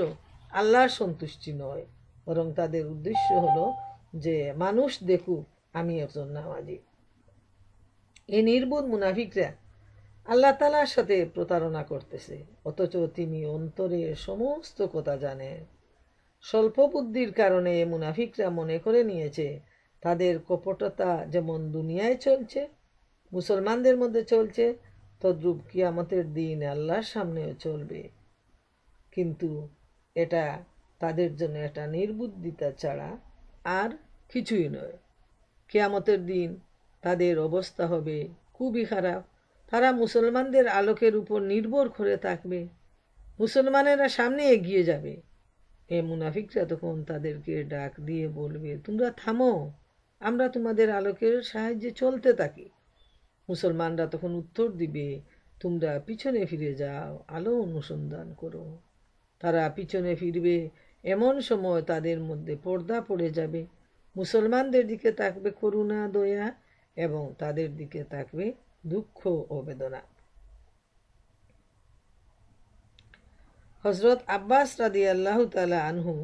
আল্লাহর সন্তুষ্টি নয়, বরং তাদের উদ্দেশ্য হলো যে মানুষ দেখুক আমি একজন নামাজি। এই নির্বোধ মুনাফিকরা আল্লাহ তাআলার সাথে প্রতারণা করতেছে, অথচ তিনি অন্তরে সমস্ত কথা জানেন। স্বল্প বুদ্ধির কারণে মুনাফিকরা মনে করে নিয়েছে তাদের কপটতা যেমন দুনিয়ায় চলছে, মুসলমানদের মধ্যে চলছে, তদ্রূপ কিয়ামতের দিন আল্লাহর সামনেও চলবে। কিন্তু এটা তাদের জন্য এটা নির্বুদ্ধিতা ছাড়া আর কিছুই নয়। কিয়ামতের দিন তাদের অবস্থা হবে খুবই খারাপ। তারা মুসলমানদের আলোকের উপর নির্ভর করে থাকবে, মুসলমানেরা সামনে এগিয়ে যাবে। এ মুনাফিকরা তখন তাদেরকে ডাক দিয়ে বলবে, তোমরা থামো, আমরা তোমাদের আলোকের সাহায্যে চলতে থাকি। মুসলমানরা তখন উত্তর দিবে, তোমরা পিছনে ফিরে যাও, আলো অনুসন্ধান করো। তারা পিছনে ফিরবে, এমন সময় তাদের মধ্যে পর্দা পড়ে যাবে। মুসলমানদের দিকে তাকবে করুণা, দয়া, এবং তাদের দিকে তাকবে দুঃখ ও বেদনা। হযরত আব্বাস রাদিয়াল্লাহু তাআলা আনহু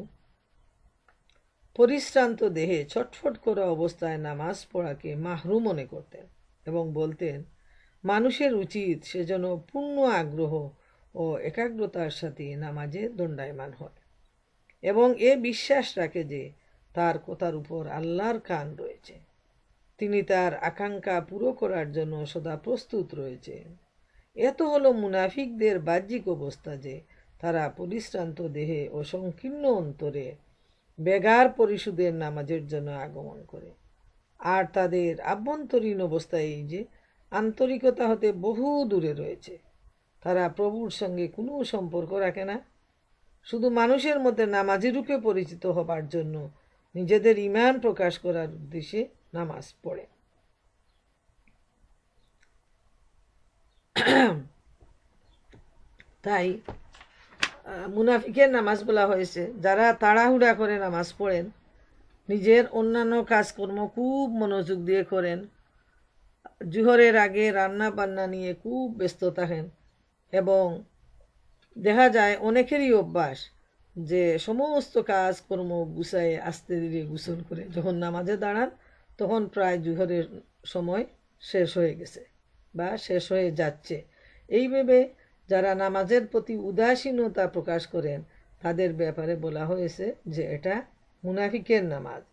পরিশ্রান্ত দেহে ছটফট করা অবস্থায় নামাজ পড়াকে মাহরুম মনে করতেন এবং বলতেন, মানুষের উচিত সে যেন পূর্ণ আগ্রহ ও একাগ্রতার সাথে নামাজে দণ্ডায়মান হয় এবং এ বিশ্বাস রাখে যে তার কথার উপর আল্লাহর কান রয়েছে, তিনি তার আকাঙ্ক্ষা পুরো করার জন্য সদা প্রস্তুত রয়েছেন। এত হলো মুনাফিকদের বাহ্যিক অবস্থা, যে তারা পরিশ্রান্ত দেহে ও সংকীর্ণ অন্তরে বেগার পরিশোধের নামাজের জন্য আগমন করে, আর তাদের আভ্যন্তরীণ অবস্থা এই যে আন্তরিকতা হতে বহু দূরে রয়েছে। তারা প্রভুর সঙ্গে কোনো সম্পর্ক রাখে না, শুধু মানুষের মধ্যে নামাজি রূপে পরিচিত হবার জন্য নিজেদের ঈমান প্রকাশ করার উদ্দেশ্যে নামাজ পড়ে। তাই মুনাফিকের নামাজ বলা হয়েছে। যারা তাড়াহুড়া করে নামাজ পড়েন, নিজের অন্যান্য কাজকর্ম খুব মনোযোগ দিয়ে করেন, জুহরের আগে রান্না বান্না নিয়ে খুব ব্যস্ত থাকেন এবং দেখা যায় অনেকেরই অভ্যাস যে সমস্ত কাজকর্ম গুছায় আস্তে ধীরে গোসল করে যখন নামাজে দাঁড়ান তখন প্রায় জোহরের সময় শেষ হয়ে গেছে বা শেষ হয়ে যাচ্ছে। এইভাবে যারা নামাজের প্রতি উদাসীনতা প্রকাশ করেন তাদের ব্যাপারে বলা হয়েছে যে এটা মুনাফিকের নামাজ।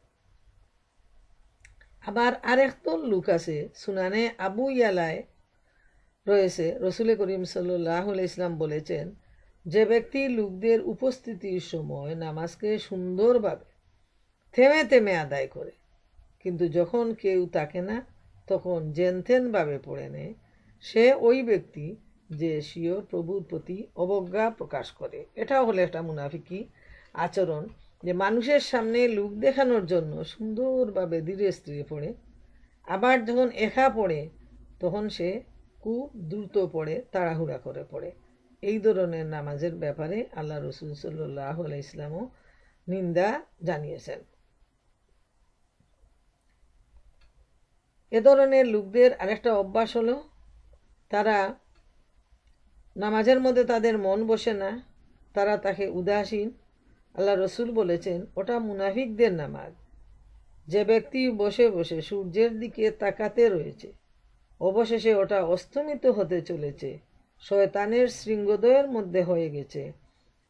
আবার আরেক দল লোক আছে, সুনানে আবু ইয়ালায় রয়েছে, রসুল করিম সাল্লাল্লাহু আলাইহি ইসলাম বলেছেন, যে ব্যক্তি লোকদের উপস্থিতির সময় নামাজকে সুন্দরভাবে থেমে থেমে আদায় করে, কিন্তু যখন কেউ থাকে না তখন জেনথেনভাবে পড়ে নেয়, সে ওই ব্যক্তি যে স্বীয় প্রভুর প্রতি অবজ্ঞা প্রকাশ করে। এটাও হলো একটা মুনাফিকি আচরণ, যে মানুষের সামনে লোক দেখানোর জন্য সুন্দরভাবে ধীরে স্থিরে পড়ে, আবার যখন একা পড়ে তখন সে খুব দ্রুত পড়ে, তাড়াহুড়া করে পড়ে। এই ধরনের নামাজের ব্যাপারে আল্লাহ রসুল সাল্লাল্লাহু আলাইহি ইসলামও নিন্দা জানিয়েছেন। এ ধরনের লোকদের আরেকটা অভ্যাস হলো, তারা নামাজের মধ্যে তাদের মন বসে না, তারা তাকে উদাসীন। আল্লাহ রসুল বলেছেন ওটা মুনাফিকদের নামাজ। যে ব্যক্তি বসে বসে সূর্যের দিকে তাকাতে রয়েছে, অবশেষে ওটা অস্তমিত হতে চলেছে, শয়তানের শৃঙ্গদ্বয়ের মধ্যে হয়ে গেছে,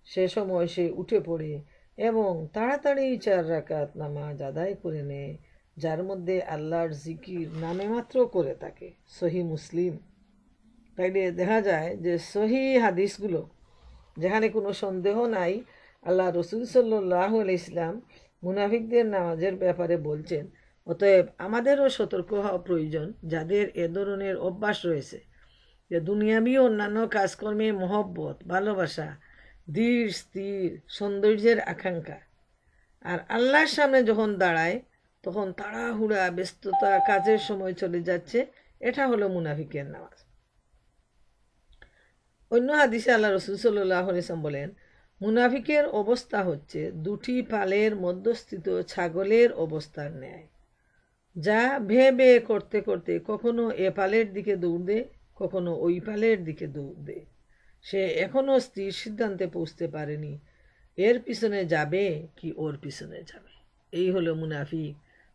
সে সময় সে উঠে পড়ে এবং তাড়াতাড়ি 4 রাকাত নামাজ আদায় করে নেয়, যার মধ্যে আল্লাহর জিকির নামে মাত্র করে থাকে। সহি মুসলিম। তাইলে দেখা যায় যে সহি হাদিসগুলো, যেখানে কোনো সন্দেহ নাই আল্লাহ রসুল সাল্লাল্লাহু আলাইহি ইসলাম মুনাফিকদের নামাজের ব্যাপারে বলছেন। অতএব আমাদেরও সতর্ক হওয়া প্রয়োজন, যাদের এ ধরনের অভ্যাস রয়েছে, যে দুনিয়াবি অন্যান্য কাজকর্মে মহব্বত, ভালোবাসা, ধীর স্থির সৌন্দর্যের আকাঙ্ক্ষা, আর আল্লাহর সামনে যখন দাঁড়ায় তখন তাড়াহুড়া, ব্যস্ততা, কাজের সময় চলে যাচ্ছে, এটা হলো মুনাফিকের নামাজ। অন্য হাদিসে আল্লাহ রসুল সাল্লাল্লাহু আলাইহি ওয়াসাল্লাম বলেন, মুনাফিকের অবস্থা হচ্ছে দুটি পালের মধ্যস্থিত ছাগলের অবস্থার ন্যায়, যা ভে ভে করতে করতে কখনো এ পালের দিকে দৌড়, কখনো ওই পালের দিকে দৌড়। সে এখনো স্থির সিদ্ধান্তে পৌঁছতে পারেনি এর পিছনে যাবে কি ওর পিছনে যাবে। এই হলো মুনাফিক,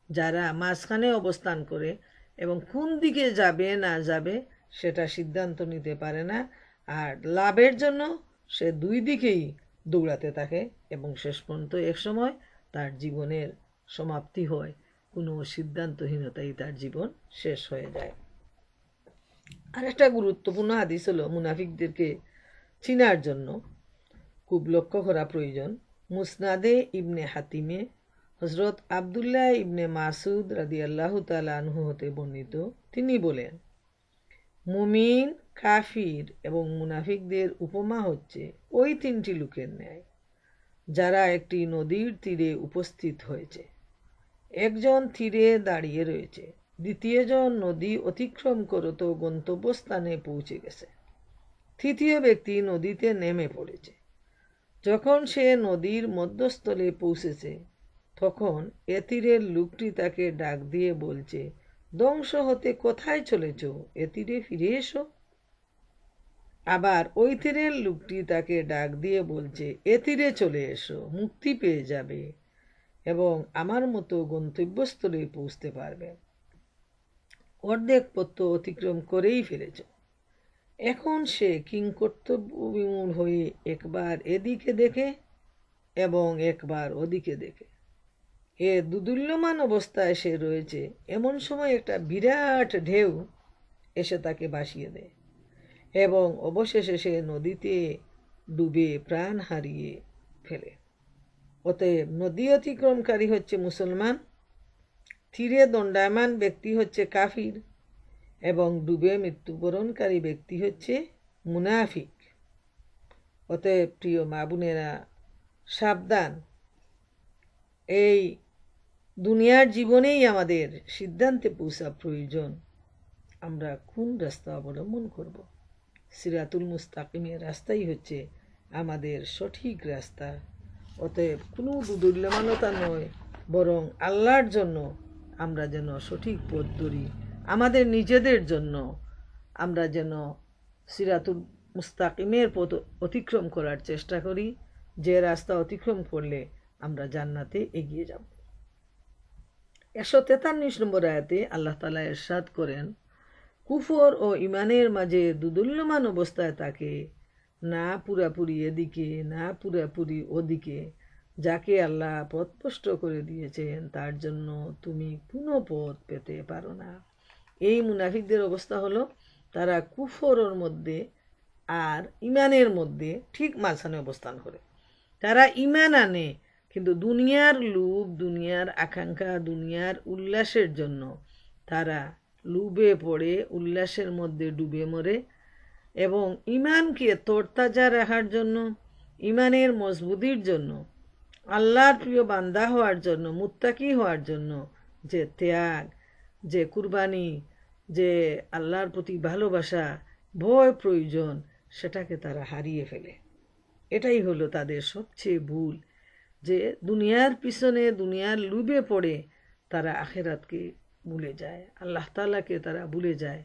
যারা মাঝখানে অবস্থান করে এবং কোন দিকে যাবে না যাবে সেটা সিদ্ধান্ত নিতে পারে না, আর লাভের জন্য সে দুই দিকেই দৌড়াতে থাকে এবং শেষ পর্যন্ত এক সময় তার জীবনের সমাপ্তি হয়, কোনো সিদ্ধান্তহীনতাই তার জীবন শেষ হয়ে যায়। আরেকটা গুরুত্বপূর্ণ হাদিস হলো, মুনাফিকদেরকে চিনার জন্য খুব লক্ষ্য করা প্রয়োজন। মুসনাদে ইবনে হাতিমে হজরত আবদুল্লাহ ইবনে মাসুদ রাদিয়াল্লাহু তাআলা আনহু হতে বর্ণিত, তিনি বলেন, মুমিন, কাফির এবং মুনাফিকদের উপমা হচ্ছে ওই 3টি লোকের ন্যায়, যারা একটি নদীর তীরে উপস্থিত হয়েছে। একজন তীরে দাঁড়িয়ে রয়েছে, দ্বিতীয়জন নদী অতিক্রম করত গন্তব্যস্থানে পৌঁছে গেছে, তৃতীয় ব্যক্তি নদীতে নেমে পড়েছে। যখন সে নদীর মধ্যস্থলে পৌঁছেছে তখন এ তীরের লোকটি তাকে ডাক দিয়ে বলছে, ধ্বংস হতে কোথায় চলেছ, এ তীরে ফিরে এসো। আবার ওই তীরের লোকটি তাকে ডাক দিয়ে বলছে, এ তীরে চলে এসো, মুক্তি পেয়ে যাবে এবং আমার মতো গন্তব্যস্থলে পৌঁছতে পারবে। অর্ধেক পথ অতিক্রম করেই ফেলেছ। এখন সে কিংকর্তব্য বিমূঢ় হয়ে একবার এদিকে দেখে এবং একবার ওদিকে দেখে, এ দুদুল্যমান অবস্থায় সে রয়েছে। এমন সময় একটা বিরাট ঢেউ এসে তাকে ভাসিয়ে দেয় এবং অবশেষে সে নদীতে ডুবে প্রাণ হারিয়ে ফেলে। অতএব নদী অতিক্রমকারী হচ্ছে মুসলমান, তীরে দণ্ডায়মান ব্যক্তি হচ্ছে কাফির এবং ডুবে মৃত্যুবরণকারী ব্যক্তি হচ্ছে মুনাফিক। অতএব প্রিয় মা বোনেরা, সাবধান। এই দুনিয়ার জীবনেই আমাদের সিদ্ধান্তে পৌঁছা প্রয়োজন, আমরা কোন রাস্তা অবলম্বন করব। সিরাতুল মুস্তাকিমের রাস্তাই হচ্ছে আমাদের সঠিক রাস্তা। অতএব কোনো দুদুল্যমানতা নয়, বরং আল্লাহর জন্য আমরা যেন সঠিক পথ ধরি, আমাদের নিজেদের জন্য আমরা যেন সিরাতুল মুস্তাকিমের পথ অতিক্রম করার চেষ্টা করি, যে রাস্তা অতিক্রম করলে আমরা জান্নাতে এগিয়ে যাব। 143 নম্বর আয়াতে আল্লাহ তাআলা ইরশাদ করেন, কুফর ও ইমানের মাঝে দুদুল্যমান অবস্থায় থাকে, না পুরাপুরি এদিকে না পুরাপুরি ওদিকে, যাকে আল্লাহ পথভ্রষ্ট করে দিয়েছেন তার জন্য তুমি কোনো পথ পেতে পারো না। এই মুনাফিকদের অবস্থা হলো তারা কুফরের মধ্যে আর ইমানের মধ্যে ঠিক মাঝখানে অবস্থান করে। তারা ইমান আনে, কিন্তু দুনিয়ার লোভ, দুনিয়ার আকাঙ্ক্ষা, দুনিয়ার উল্লাসের জন্য তারা লোভে পড়ে উল্লাসের মধ্যে ডুবে মরে, এবং ইমানকে তরতাজা রাখার জন্য, ইমানের মজবুতির জন্য, আল্লাহর প্রিয় বান্দা হওয়ার জন্য, মুত্তাকি হওয়ার জন্য যে ত্যাগ, যে কুরবানি, যে আল্লাহর প্রতি ভালোবাসা, ভয় প্রয়োজন, সেটাকে তারা হারিয়ে ফেলে। এটাই হলো তাদের সবচেয়ে ভুল, যে দুনিয়ার পিছনে, দুনিয়ার লোভে পড়ে তারা আখেরাতকে ভুলে যায়, আল্লাহ তাআলাকে তারা ভুলে যায়,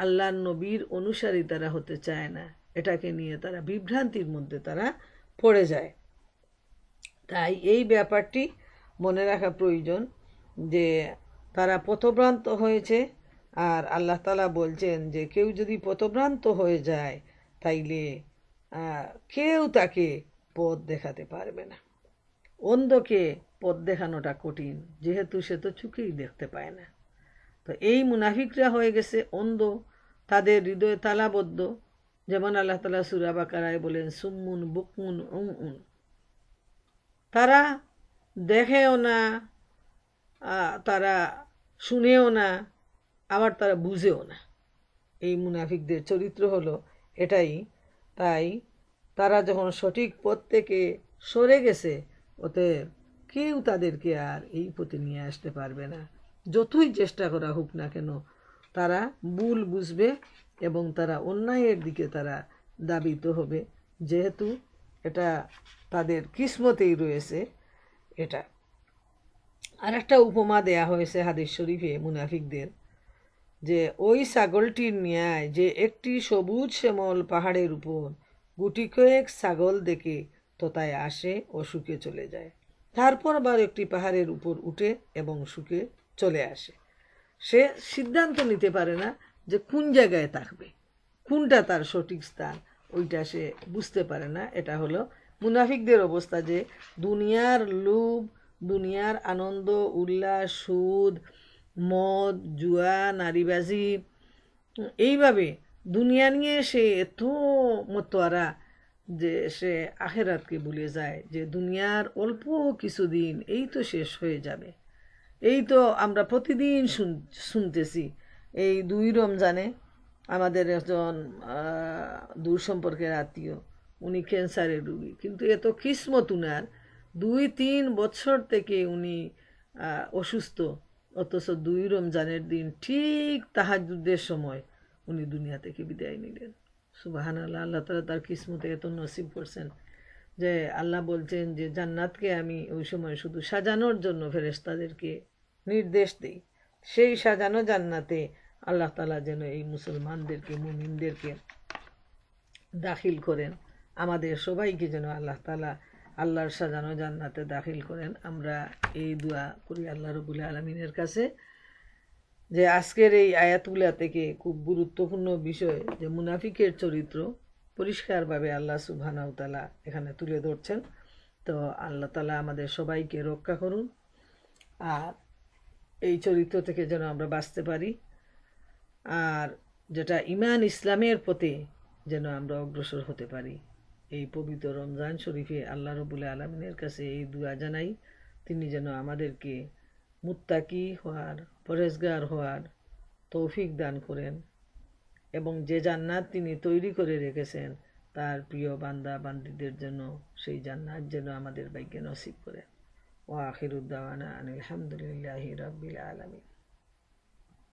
আল্লাহর নবীর অনুসারী তারা হতে চায় না। এটাকে নিয়ে তারা বিভ্রান্তির মধ্যে তারা পড়ে যায়। তাই এই ব্যাপারটি মনে রাখা প্রয়োজন যে তারা পথভ্রান্ত হয়েছে, আর আল্লাহ তাআলা বলছেন যে কেউ যদি পথভ্রান্ত হয়ে যায় তাইলে কেউ তাকে পথ দেখাতে পারবে না। অন্ধকে পথ দেখানোটা কঠিন, যেহেতু সে তো চোখেই দেখতে পায় না। তো এই মুনাফিকরা হয়ে গেছে অন্ধ, তাদের হৃদয় তালাবদ্ধ। যেমন আল্লাহ তাআলা সূরা বাকারায় বলেন, সুম্মুন বুকমুন উমউন, তারা দেখেও না, তারা শুনেও না, আবার তারা বুঝেও না। এই মুনাফিকদের চরিত্র হলো এটাই। তাই তারা যখন সঠিক পথ থেকে সরে গেছে, ওতে কেউ তাদেরকে আর এই পথে নিয়ে আসতে পারবে না। যতই চেষ্টা করা হোক না কেন, তারা ভুল বুঝবে এবং তারা অন্যায়ের দিকে তারা দাবিত হবে, যেহেতু এটা তাদের কিসমতেই রয়েছে। এটা আর একটা উপমা দেয়া হয়েছে হাদিস শরীফে মুনাফিকদের, যে ওই ছাগলটির ন্যায় যে একটি সবুজ শ্যামল পাহাড়ের উপর গুটি কয়েক ছাগল দেখে তোতায় আসে ও শুকে চলে যায়, তারপর আবার একটি পাহাড়ের উপর উঠে এবং শুকে চলে আসে। সে সিদ্ধান্ত নিতে পারে না যে কোন জায়গায় থাকবে, কোনটা তার সঠিক স্থান, ওইটা সে বুঝতে পারে না। এটা হলো মুনাফিকদের অবস্থা, যে দুনিয়ার লোভ, দুনিয়ার আনন্দ উল্লাস, সুদ, মদ, জুয়া, নারীবাজি, এইভাবে দুনিয়া নিয়ে সে এত মতোয়ারা যে সে আখেরাতকে ভুলে যায়, যে দুনিয়ার অল্প কিছুদিন এই তো শেষ হয়ে যাবে। এই তো আমরা প্রতিদিন শুনতেছি, এই 2 রমজানে আমাদের একজন দূর সম্পর্কের আত্মীয়, উনি ক্যান্সারের রোগী, কিন্তু এত কিসমত উনার, 2-3 বছর থেকে উনি অসুস্থ, অথচ 2 রমজানের দিন ঠিক তাহাজ্জুদের সময় উনি দুনিয়া থেকে বিদায় নিলেন। সুবহানাল্লাহ, আল্লাহ তাআলা তার কিসমতে এত নসিব করছেন যে আল্লাহ বলছেন যে জান্নাতকে আমি ওই সময় শুধু সাজানোর জন্য ফেরেশতাদেরকে নির্দেশ দিই। সেই সাজানো জান্নাতে আল্লাহ তাআলা যেন এই মুসলমানদেরকে, মুমিনদেরকে দাখিল করেন, আমাদের সবাইকে যেন আল্লাহ তাআলা আল্লাহর সাজানো জান্নাতে দাখিল করেন। আমরা এই দোয়া করি আল্লাহ রাব্বুল আলামিনের কাছে, যে আজকের এই আয়াতগুলা থেকে খুব গুরুত্বপূর্ণ বিষয়, যে মুনাফিকের চরিত্র পরিষ্কারভাবে আল্লাহ সুবহানাহু ওয়া তাআলা এখানে তুলে ধরছেন। তো আল্লাহ তাআলা আমাদের সবাইকে রক্ষা করুন, আর এই চরিত্র থেকে যেন আমরা বাঁচতে পারি, আর যেটা ঈমান ইসলামের পথে যেন আমরা অগ্রসর হতে পারি। এই পবিত্র রমজান শরীফে আল্লাহ রাব্বুল আলামিনের কাছে এই দোয়া জানাই, তিনি যেন আমাদেরকে মুত্তাকি হওয়ার, পরহেজগার হওয়ার তৌফিক দান করেন, এবং যে জান্নাত তিনি তৈরি করে রেখেছেন তার প্রিয় বান্দা বান্দীদের জন্য সেই জান্নাত যেন আমাদের ভাগ্যে নসিব করেন। ওয়া আখিরুদ দাওয়ানা আনিল হামদুলিল্লাহি রাব্বিল আলামিন।